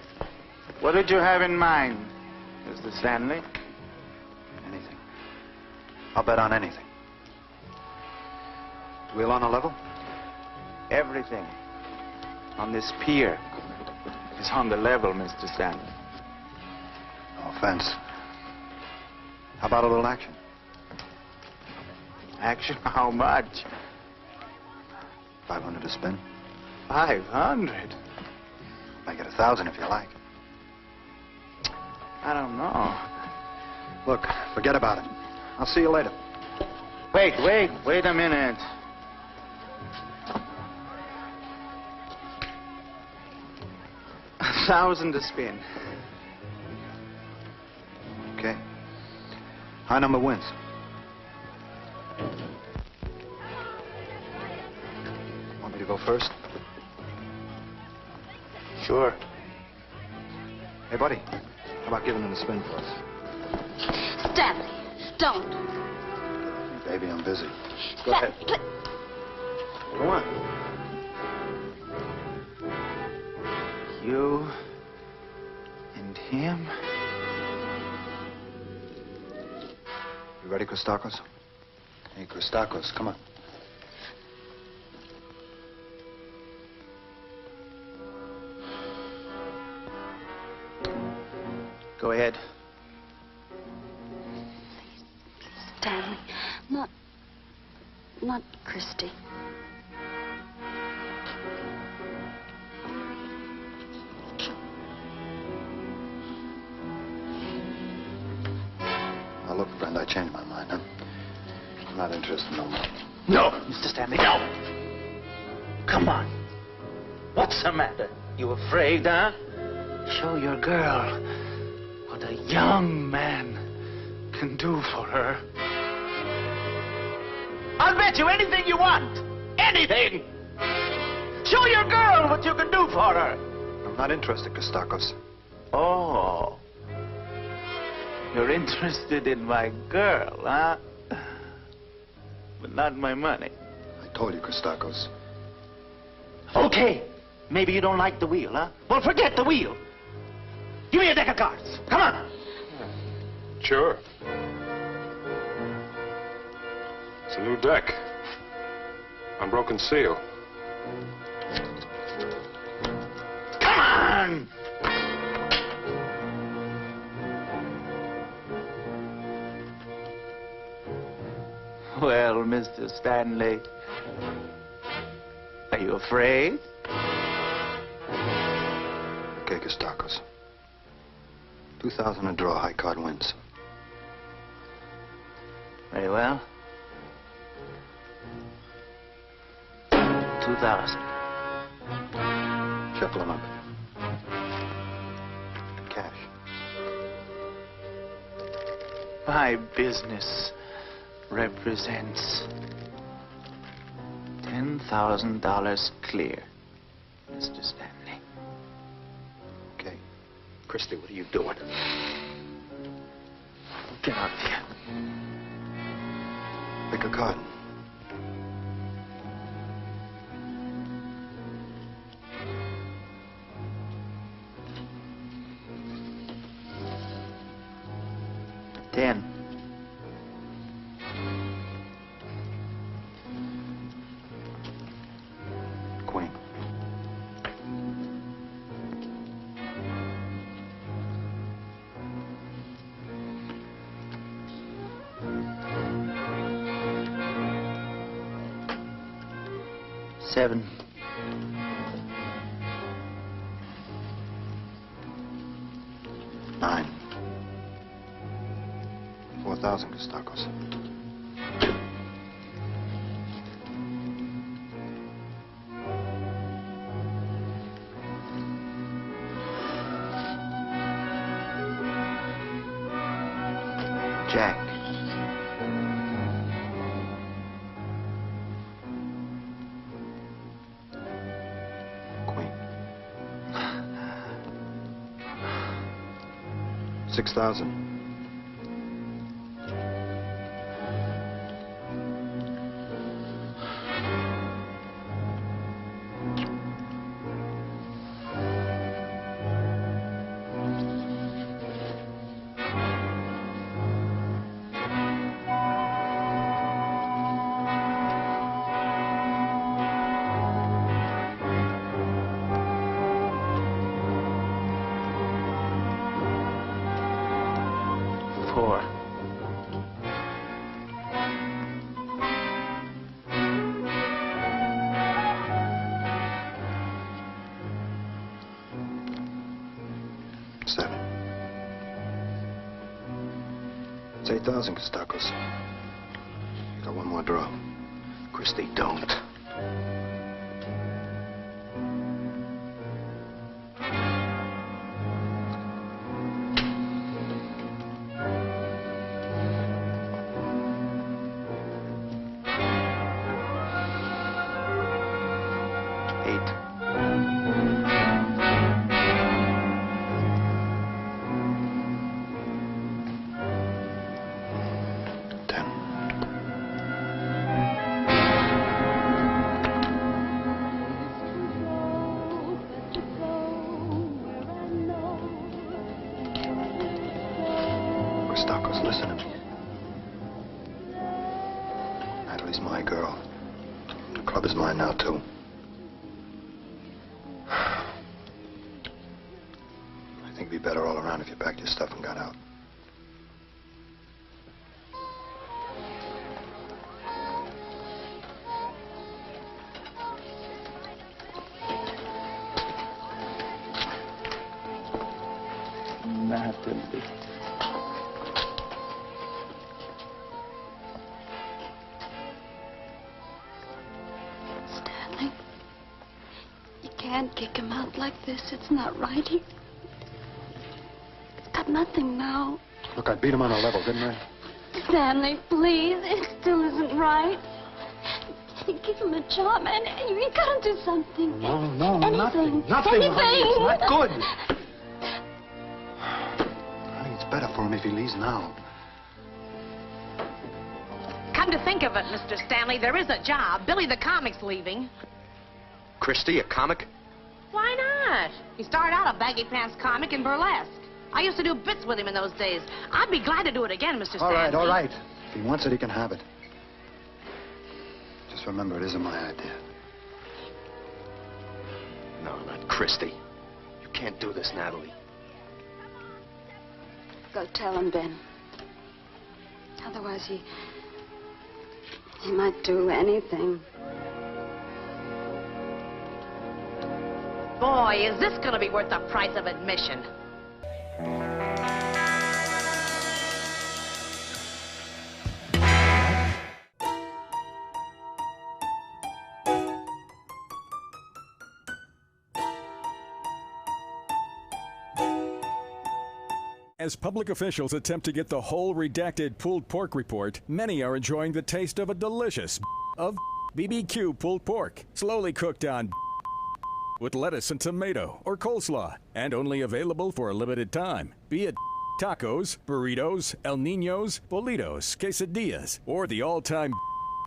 What did you have in mind, Mr. Stanley? Anything. I'll bet on anything. Wheel on a level? Everything on this pier is on the level, Mr. Stanley. No offense. How about a little action? Action? How much? 500 to spin. 500? Make it 1,000 if you like. I don't know. Look, forget about it. I'll see you later. Wait a minute. $1,000 to spin. Okay. High number wins. Want me to go first? Sure. Hey, buddy. How about giving it a spin for us? Stanley, don't. Baby, I'm busy. Go ahead. Go on. You and him? You ready, Christakos? Hey, Christakos, come on. Go ahead. Stanley, not Christy. Now, look, friend, I changed my mind, huh? I'm not interested no more. No, Mr. Stanley, no. Come on. What's the matter? You afraid, huh? Show your girl what a young man can do for her. I'll bet you anything you want. Anything. Show your girl what you can do for her. I'm not interested, Christakos. Oh. You're interested in my girl, huh? But not my money. I told you, Christakos. Okay. Maybe you don't like the wheel, huh? Well, forget the wheel. Give me a deck of cards. Come on. Sure. It's a new deck. Unbroken seal. Come on! Well, Mr. Stanley, are you afraid? Okay, Christakos. 2,000 a draw, high card wins. Very well. 2,000. Shuffle them up. Cash. My business represents $10,000 clear, Mr. Stanley. Okay. Christy, what are you doing? Get out here. Pick a card. 10. Queen. Seven. Nine. 4,000 Costacos. Jack. Queen. 6,000. Four. Seven. It's 8,000 Costacos. You got one more draw. Christie, don't. Costacos, listen to me. Natalie's my girl. The club is mine now, too. I think it'd be better all around if you packed your stuff and got out. Natalie. Stanley, you can't kick him out like this. It's not right. He's got nothing now. Look, I beat him on a level, didn't I? Stanley, please. It still isn't right. Give him a job, and you gotta do something. No, Anything. Nothing, Anything. honey. It's not good. Honey, it's better for him if he leaves now. Come to think of it, Mr. Stanley, there is a job. Billy the comic's leaving. Christie, a comic? Why not? He started out a baggy pants comic in burlesque. I used to do bits with him in those days. I'd be glad to do it again, Mr. Stanley. All right. If he wants it, he can have it. Just remember, it isn't my idea. No, not Christie. You can't do this, Natalie. Go tell him, Ben. Otherwise, he might do anything. Boy, is this going to be worth the price of admission. As public officials attempt to get the whole redacted pulled pork report, many are enjoying the taste of a delicious of BBQ pulled pork, slowly cooked on with lettuce and tomato or coleslaw, and only available for a limited time. Be it tacos, burritos, El Niños, bolitos, quesadillas, or the all-time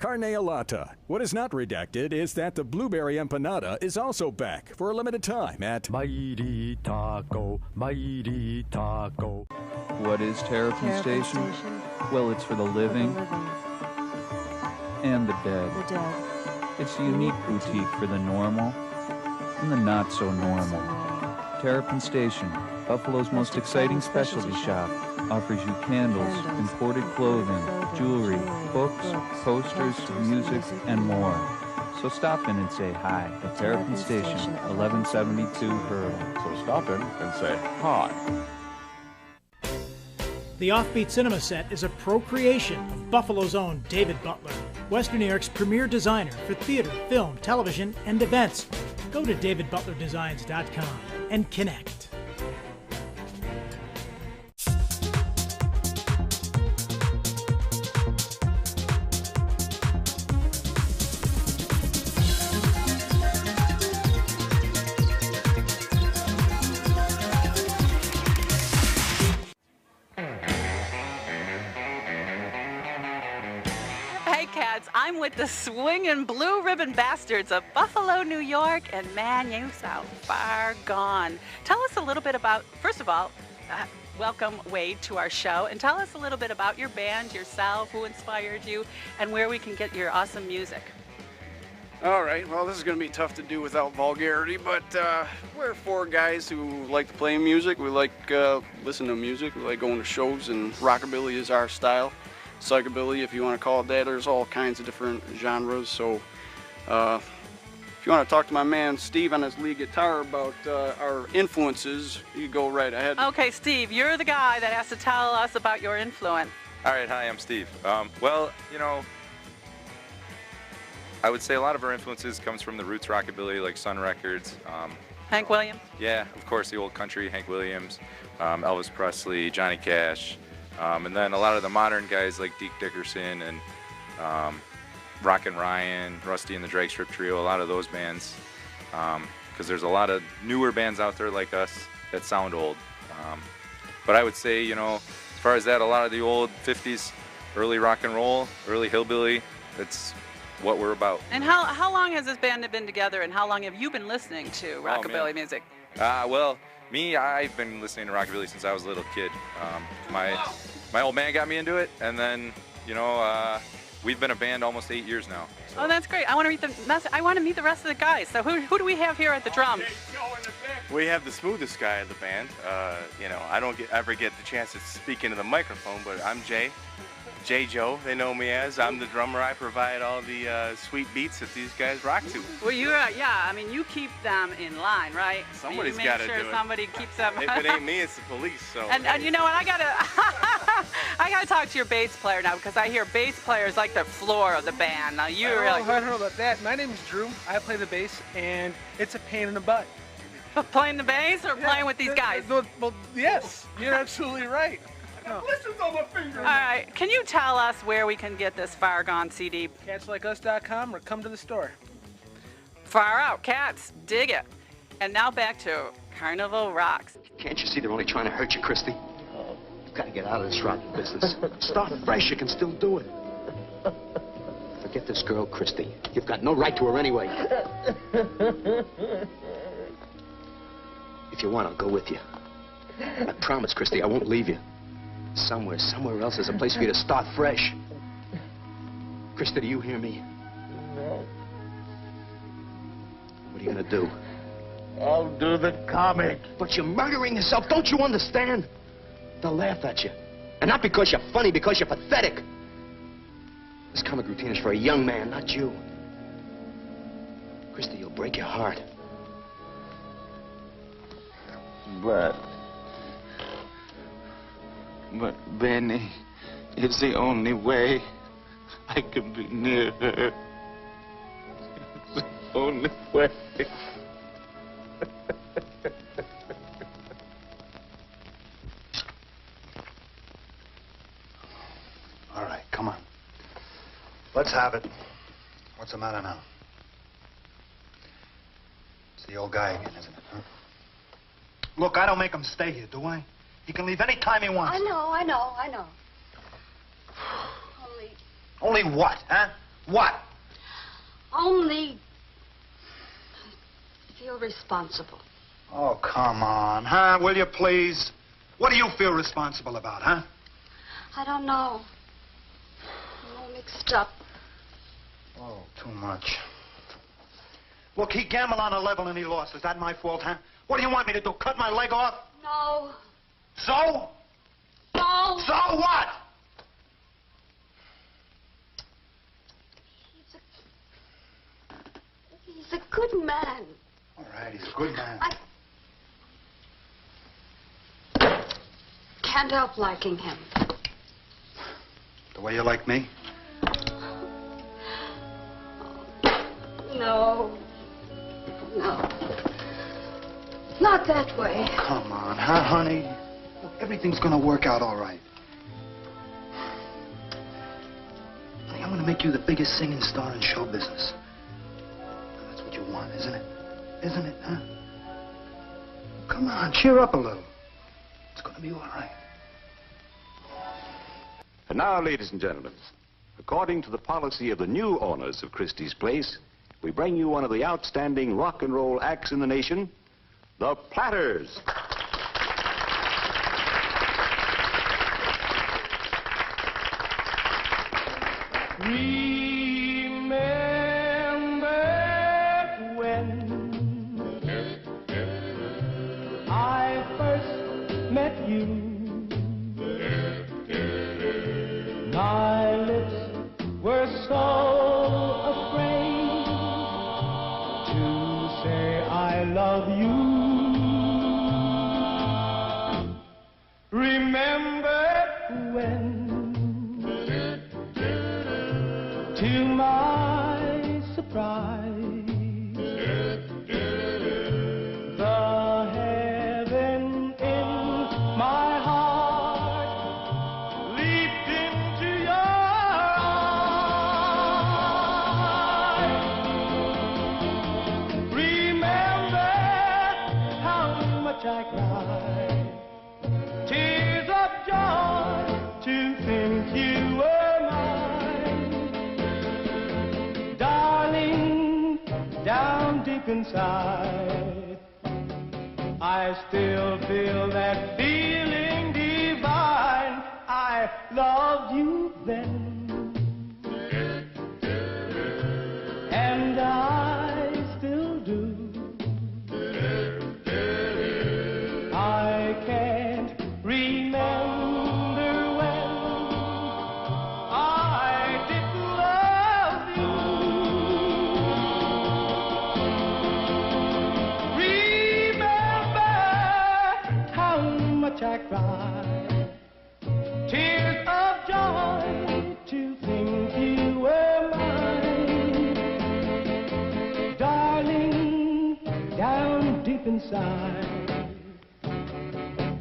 Carnival. What is not redacted is that the blueberry empanada is also back for a limited time at Mighty Taco, Mighty Taco. What is Terrapin Station? Well, it's for the living and the dead. It's a unique boutique for the normal and the not so normal. Terrapin Station, Buffalo's most exciting specialty shop, offers you candles, imported clothing, jewelry, books, posters, music, and more. So stop in and say hi at Terrapin Station, 1172 Hurdle. So stop in and say hi. The Offbeat Cinema Set is a procreation of Buffalo's own David Butler, Western New York's premier designer for theater, film, television, and events. Go to davidbutlerdesigns.com and connect. I'm with the swinging blue ribbon bastards of Buffalo, New York, and man, you sound far gone. Tell us a little bit about, first of all, welcome Wade to our show, and tell us a little bit about your band, yourself, who inspired you, and where we can get your awesome music. All right, well, this is going to be tough to do without vulgarity, but we're four guys who like to play music. We like listen to music. We like going to shows, and rockabilly is our style. Psychobilly, if you want to call it that. There's all kinds of different genres. So if you want to talk to my man Steve on his lead guitar about our influences, you go right ahead. Okay, Steve, you're the guy that has to tell us about your influence. All right, hi, I'm Steve. Well, you know, I would say a lot of our influences comes from the roots rockabilly, like Sun Records. Hank Williams? Yeah, of course, the old country, Hank Williams, Elvis Presley, Johnny Cash. And then a lot of the modern guys like Deke Dickerson and Rockin' Ryan, Rusty and the Drag Strip Trio, a lot of those bands. Because there's a lot of newer bands out there like us that sound old. But I would say, you know, as far as that, a lot of the old 50s, early rock and roll, early hillbilly, that's what we're about. And how long has this band been together, and how long have you been listening to rockabilly music? Well, me, I've been listening to rockabilly since I was a little kid. My old man got me into it, and then, you know, we've been a band almost 8 years now. So. Oh, that's great. I want to meet the rest of the guys. So who do we have here at the drums? We have the smoothest guy of the band. You know, I don't ever get the chance to speak into the microphone, but I'm Jay. J. Joe, they know me as. I'm the drummer. I provide all the sweet beats that these guys rock to. Well, yeah, I mean, you keep them in line, right? Somebody's got to do it. Make sure somebody keeps them. If it ain't me, it's the police. So. And you know what? I gotta talk to your bass player now, because I hear bass players like the floor of the band. Now you really. I don't know about that. My name is Drew. I play the bass, and it's a pain in the butt. Playing the bass or playing with these guys? Well, yes, you're absolutely right. Blisters on my finger. All right, can you tell us where we can get this Far Gone CD? CatsLikeUs.com or come to the store. Far out, cats, dig it. And now back to Carnival Rocks. Can't you see they're only trying to hurt you, Christy? You've got to get out of this rotten business. Start fresh, you can still do it. Forget this girl, Christy. You've got no right to her anyway. If you want, I'll go with you. I promise, Christy, I won't leave you. Somewhere else is a place for you to start fresh. Krista, do you hear me? No. What are you gonna do? I'll do the comic. But you're murdering yourself, don't you understand? They'll laugh at you. And not because you're funny, because you're pathetic. This comic routine is for a young man, not you. Krista, you'll break your heart. But Benny, it's the only way I can be near her. It's the only way. All right, come on. Let's have it. What's the matter now? It's the old guy again, isn't it, huh? Look, I don't make him stay here, do I? He can leave any time he wants. I know. Only what, huh? What? Only feel responsible. Oh, come on, huh? Will you please? What do you feel responsible about, huh? I don't know. I'm all mixed up. Oh, too much. Look, he gambled on a level and he lost. Is that my fault, huh? What do you want me to do, cut my leg off? No. So? No. So what? He's a good man. All right, he's a good man. I can't help liking him. The way you like me? No. No. Not that way. Oh, come on, huh, honey? Look, everything's gonna work out all right. Honey, I'm gonna make you the biggest singing star in show business. That's what you want, isn't it? Isn't it, huh? Come on, cheer up a little. It's gonna be all right. And now, ladies and gentlemen, according to the policy of the new owners of Christie's Place, we bring you one of the outstanding rock and roll acts in the nation, the Platters. Remember when I first met you, my lips were so afraid to say I love you. Remember when, to my surprise, the heaven in my heart leaped into your eyes. Remember how much I cried, tears of joy to think you were mine. Darling, down deep inside, I still feel that feeling divine. I loved you then, and I still do. I can't remember when I didn't love you. Remember how much I cried, tears of joy to think you were mine. Darling, down deep inside,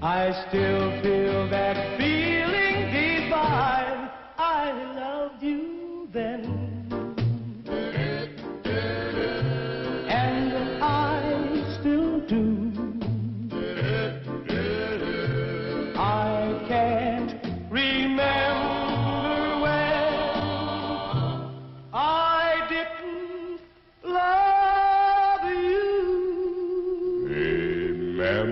I still feel that feeling divine. I loved you then, and I still do. I can't remember when I didn't love you. Remember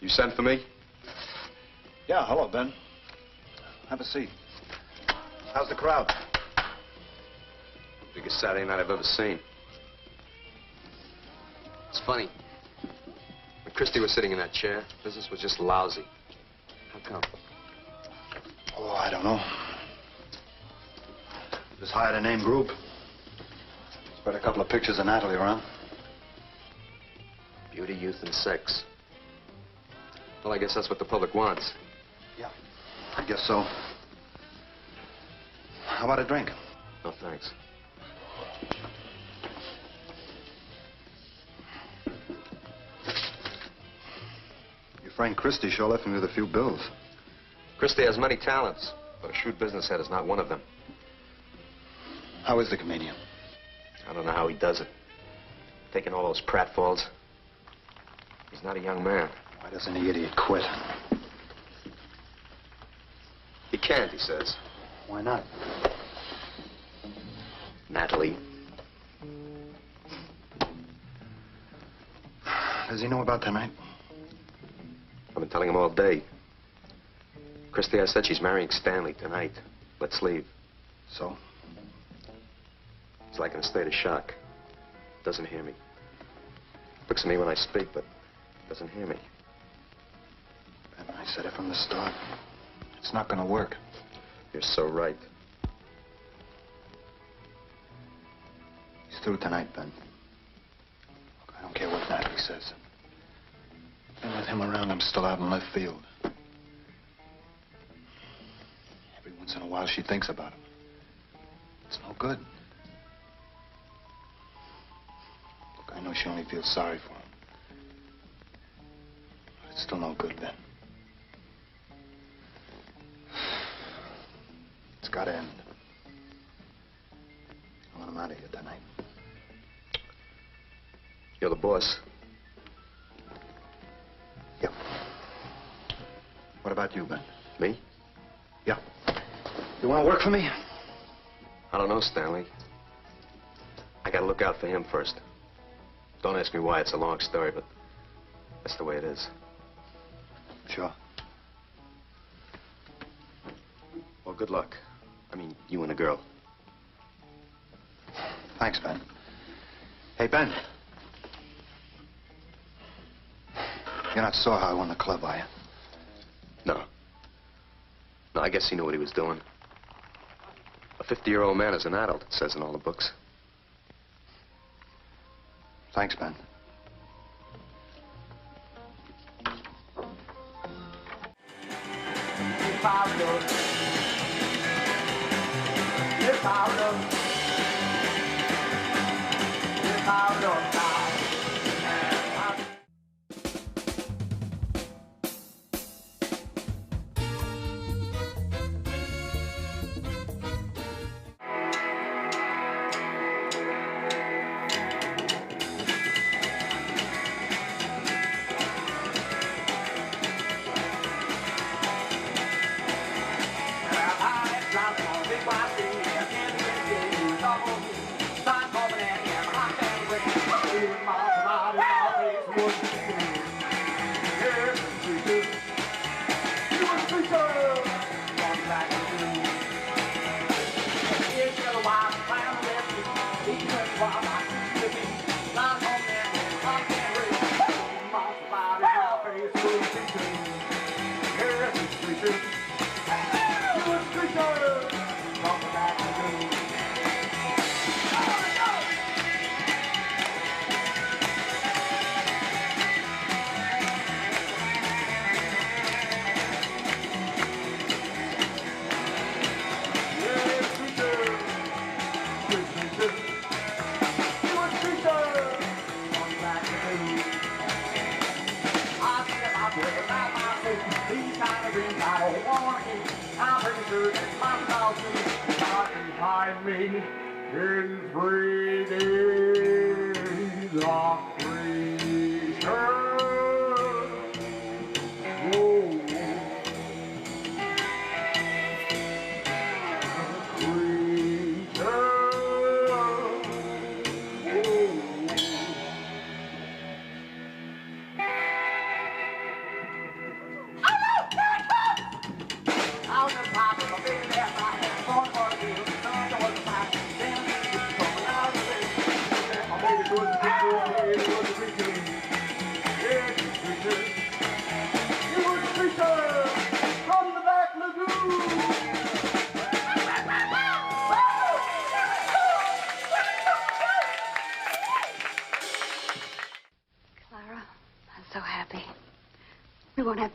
You sent for me? Yeah, hello, Ben. Have a seat. How's the crowd? Biggest Saturday night I've ever seen. It's funny. When Christie was sitting in that chair, business was just lousy. How come? Oh, I don't know. Just hired a name group. Spread a couple of pictures of Natalie around. Beauty, youth, and sex. Well, I guess that's what the public wants. Yeah, I guess so. How about a drink? No, thanks. Your friend Christie sure left me with a few bills. Christie has many talents, but a shrewd business head is not one of them. How is the comedian? I don't know how he does it. Taking all those pratfalls. He's not a young man. Why doesn't the idiot quit? He can't, he says. Why not? Natalie. Does he know about tonight? I've been telling him all day. Christy, I said she's marrying Stanley tonight. Let's leave. So? He's like in a state of shock. Doesn't hear me. Looks at me when I speak, but doesn't hear me. And I said it from the start. It's not gonna work. You're so right. He's through tonight, Ben. Look, I don't care what Natalie says. And with him around, I'm still out in left field. Every once in a while, she thinks about him. It's no good. Look, I know she only feels sorry for him. But it's still no good, Ben. It's gotta end. I want him out of here tonight. You're the boss. Yep. What about you, Ben? Me? Yeah. You want to work for me? I don't know, Stanley. I gotta look out for him first. Don't ask me why, it's a long story, but that's the way it is. Sure. Well, good luck. I mean, you and the girl. Thanks, Ben. Hey, Ben. You're not sore how I won the club, are you? No. No, I guess he knew what he was doing. A 50-year-old man is an adult, it says in all the books. Thanks, Ben.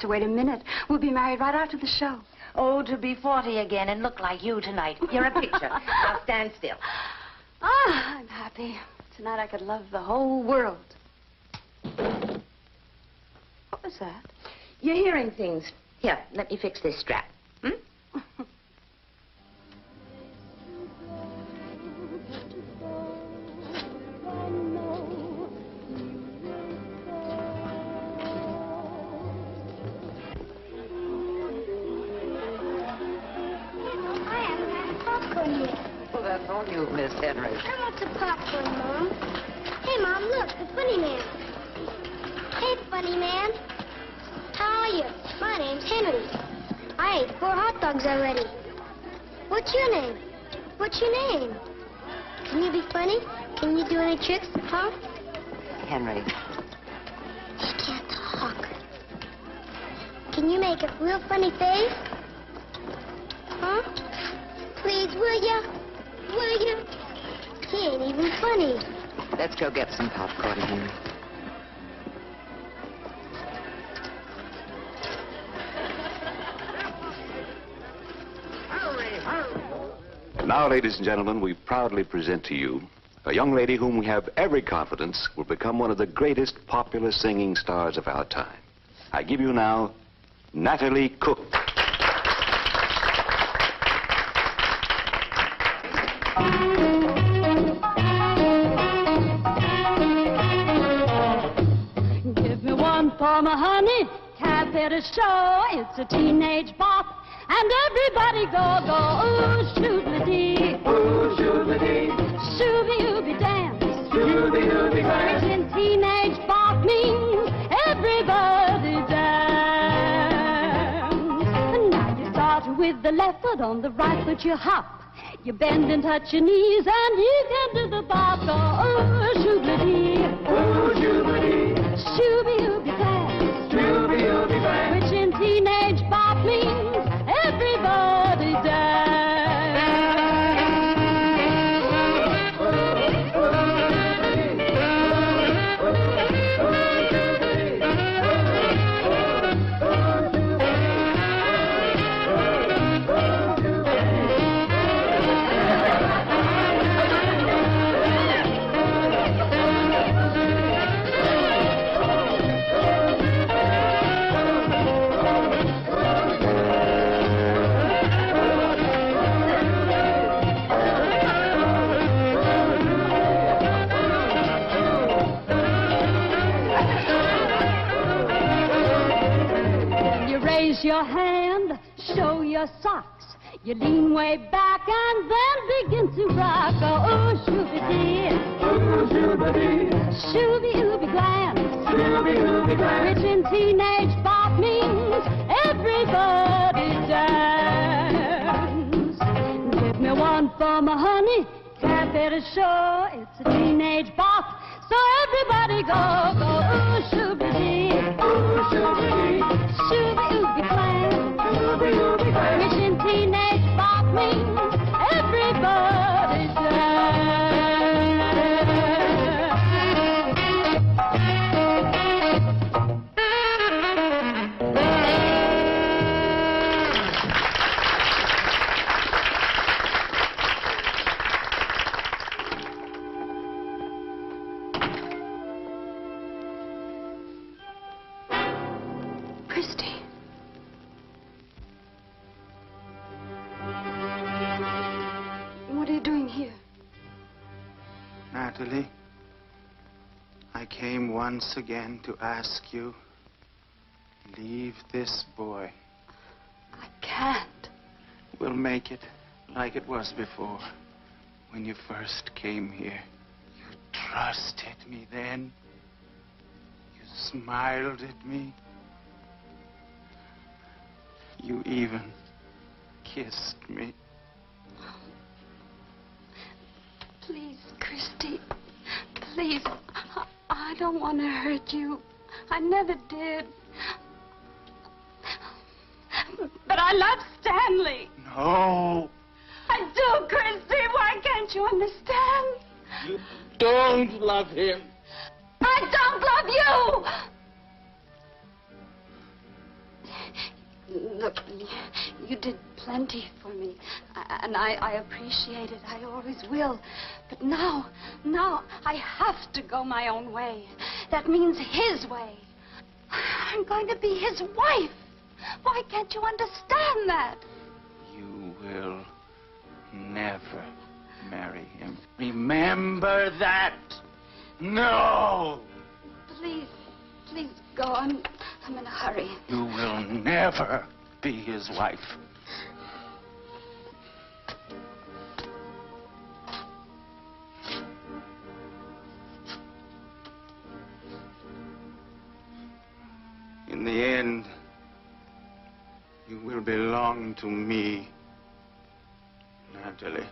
To wait a minute. We'll be married right after the show. Oh, to be 40 again and look like you tonight. You're a picture. Now stand still. Ah, I'm happy. Tonight I could love the whole world. What was that? You're hearing things. Here, let me fix this strap. call you, Miss Henry? I want some popcorn, Mom. Hey, Mom, look, the funny man. Hey, funny man. How are you? My name's Henry. I ate 4 hot dogs already. What's your name? What's your name? Can you be funny? Can you do any tricks, huh? Henry. He can't talk. Can you make a real funny face? Huh? Please, will ya? Will ya? He ain't even funny. Let's go get some popcorn, Henry. And now, ladies and gentlemen, we proudly present to you a young lady whom we have every confidence will become one of the greatest popular singing stars of our time. I give you now Natalie Cook. Give me one for my honey, cap at a show. It's a teenage bop, and everybody go, go, ooh, shoot-la-dee. Ooh, shoot-la-dee. Shooby-ooby dance. Shooby-ooby dance. Which in teenage bop means everybody dance. And now you start with the left foot, on the right foot you hop. You bend and touch your knees, and you can do the bop, go, ooh, shoot-la-dee. Ooh, shoot-la-dee. Shooby-ooby dance. Shooby-ooby dance. Which in teenage bop means everybody dance. Your hand, show your socks. You lean way back and then begin to rock. Oh, shooby-dee. Oh, shooby-dee. Shooby-ooby glam. Shooby-ooby glam. Which in teenage bop means everybody dance. Give me one for my honey, can't bear to show. It's a teenage bop, so everybody go, go, oh, shooby-dee. Oh, shooby-dee. Shooby-ooby glam. Shooby-ooby glam. Which in teenage bop means everybody dance. Christy. What are you doing here? Natalie, I came once again to ask you, leave this boy. I can't. We'll make it like it was before, when you first came here. You trusted me then. You smiled at me. You even kissed me. Please, Christy. Please. I don't want to hurt you. I never did. But I love Stanley. No. I do, Christy. Why can't you understand? You don't love him. I don't love you. Look, you did plenty for me, and I appreciate it. I always will. But now I have to go my own way. That means his way. I'm going to be his wife. Why can't you understand that? You will never marry him. Remember that. No. Please go. I'm in a hurry. You will never be his wife. In the end, you will belong to me, Natalie.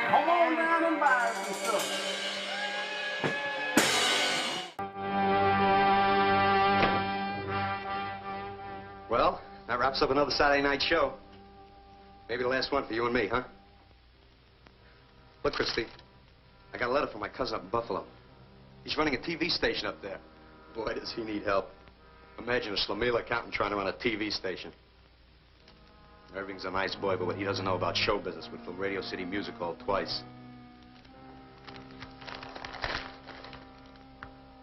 Come on down and buy some stuff. Well, that wraps up another Saturday night show. Maybe the last one for you and me, huh? Look, Christy, I got a letter from my cousin up in Buffalo. He's running a TV station up there. Boy, does he need help. Imagine a Schlemiel accountant trying to run a TV station. Irving's a nice boy, but what he doesn't know about show business would fill Radio City Music Hall twice.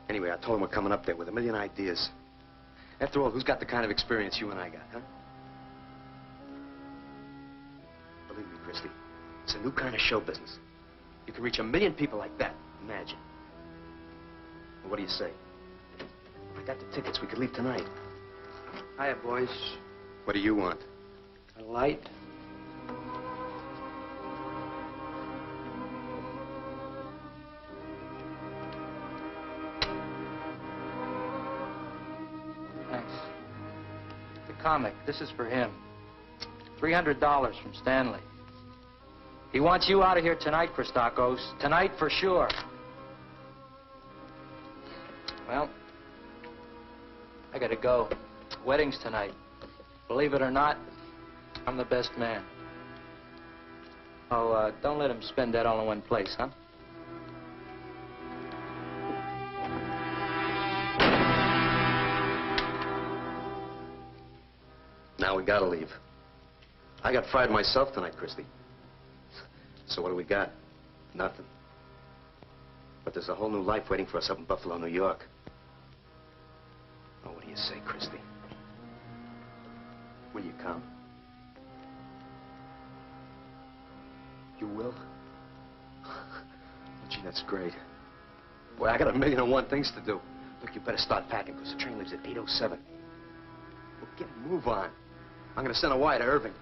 Anyway, I told him we're coming up there with a million ideas. After all, who's got the kind of experience you and I got, huh? Believe me, Christy, it's a new kind of show business. You can reach 1 million people like that. Imagine. Well, what do you say? I got the tickets. We could leave tonight. Hiya, boys. What do you want? A light? Thanks. The comic, this is for him. $300 from Stanley. He wants you out of here tonight, Christakos. Tonight for sure. Well, I gotta go. Wedding's tonight. Believe it or not, I'm the best man. Oh, don't let him spend that all in one place, huh? Now we gotta leave. I got fired myself tonight, Christy. So what do we got? Nothing. But there's a whole new life waiting for us up in Buffalo, New York. Oh, what do you say, Christy? Will you come? You will? Oh, gee, that's great. Boy, I got 1,000,001 things to do. Look, you better start packing, because the train leaves at 8:07. Well, get a move on. I'm going to send a wire to Irving.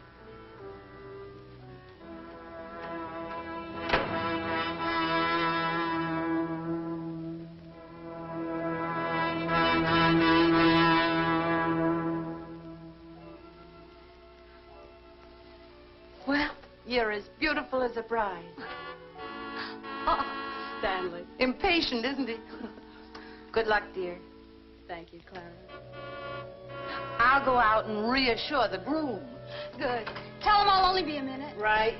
Well, you're as beautiful as a bride. Oh, Stanley. Impatient, isn't he? Good luck, dear. Thank you, Clara. I'll go out and reassure the groom. Good. Tell him I'll only be a minute. Right.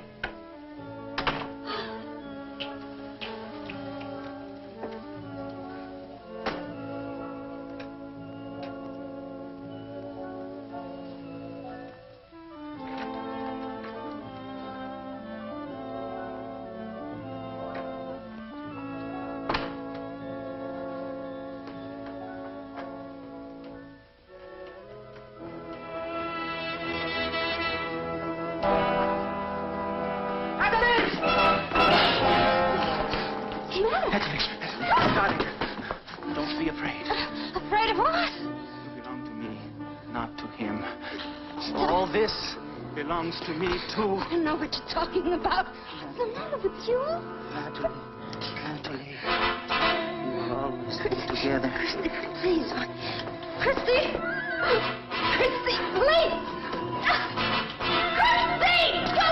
Don't be afraid. Afraid of what? You belong to me, not to him. All this belongs to me, too. I don't know what you're talking about. What's the matter with you? Natalie. We'll always be together. Christy, please. Christy! Christy, please! Christy! Go!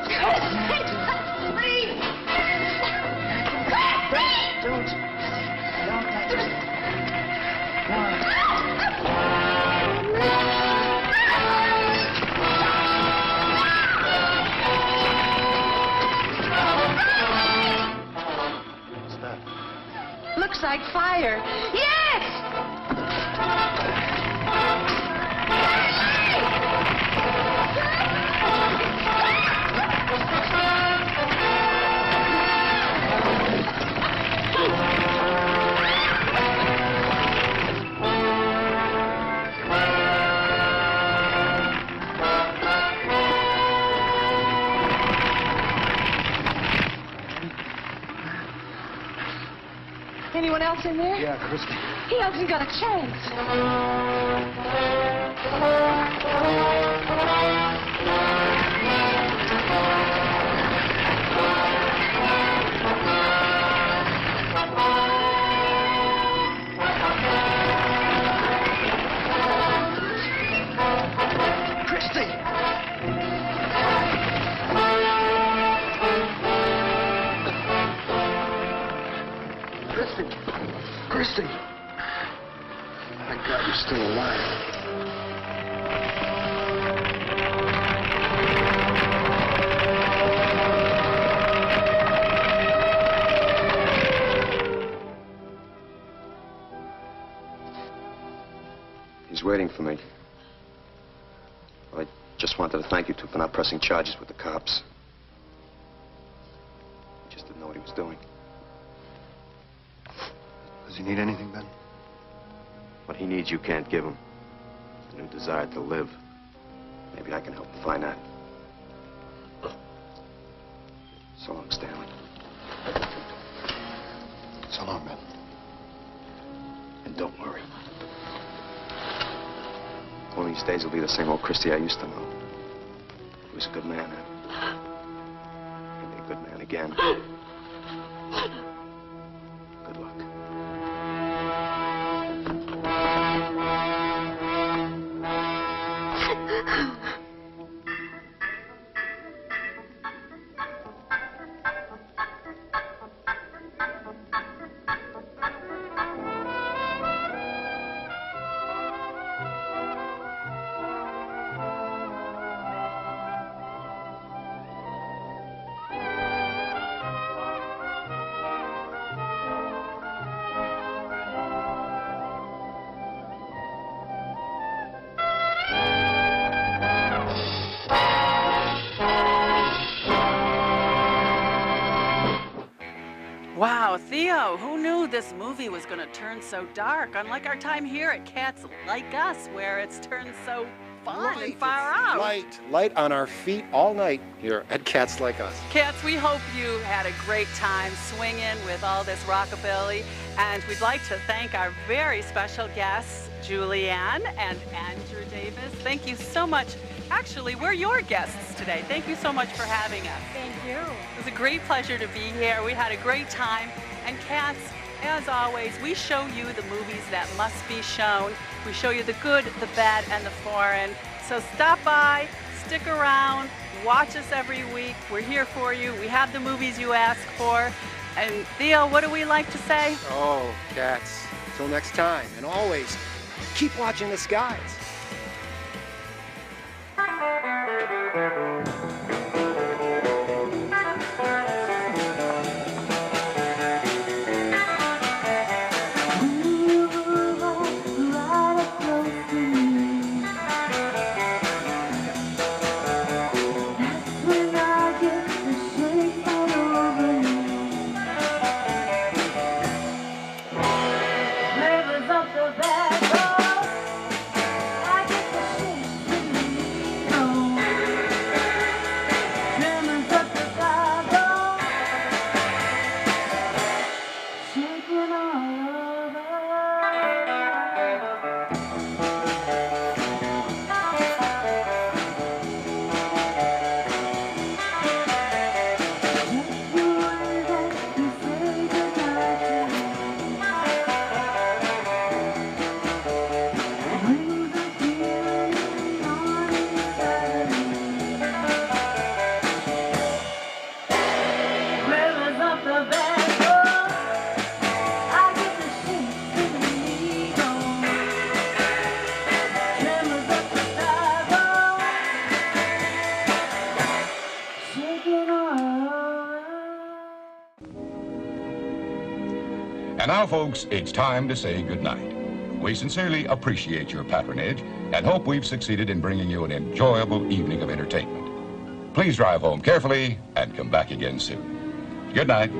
Christy! Please! Christy! Don't. Looks like fire. Yes! Anyone else in there? Yeah, Christy. He hasn't got a chance. Christy! Thank God you're still alive. He's waiting for me. I just wanted to thank you two for not pressing charges with the cops. He just didn't know what he was doing. Does he need anything, Ben? What he needs, you can't give him. A new desire to live. Maybe I can help him find that. So long, Stanley. So long, Ben. And don't worry. One of these days, he'll be the same old Christy I used to know. He was a good man, then. He'll be a good man again. Good luck. Wow, Theo, who knew this movie was going to turn so dark? Unlike our time here at Cats Like Us, where it's turned so fun and far out. Light on our feet all night here at Cats Like Us. Cats, we hope you had a great time swinging with all this rockabilly, and we'd like to thank our very special guests, Julianne and Andrew Davis. Thank you so much. Actually, we're your guests today. Thank you so much for having us. Thank you. It was a great pleasure to be here. We had a great time. And Cats, as always, we show you the movies that must be shown. We show you the good, the bad, and the foreign. So stop by, stick around, watch us every week. We're here for you. We have the movies you ask for. And Theo, what do we like to say? Oh, Cats, till next time. And always, keep watching the skies. And now, folks, it's time to say goodnight. We sincerely appreciate your patronage and hope we've succeeded in bringing you an enjoyable evening of entertainment. Please drive home carefully and come back again soon. Good night.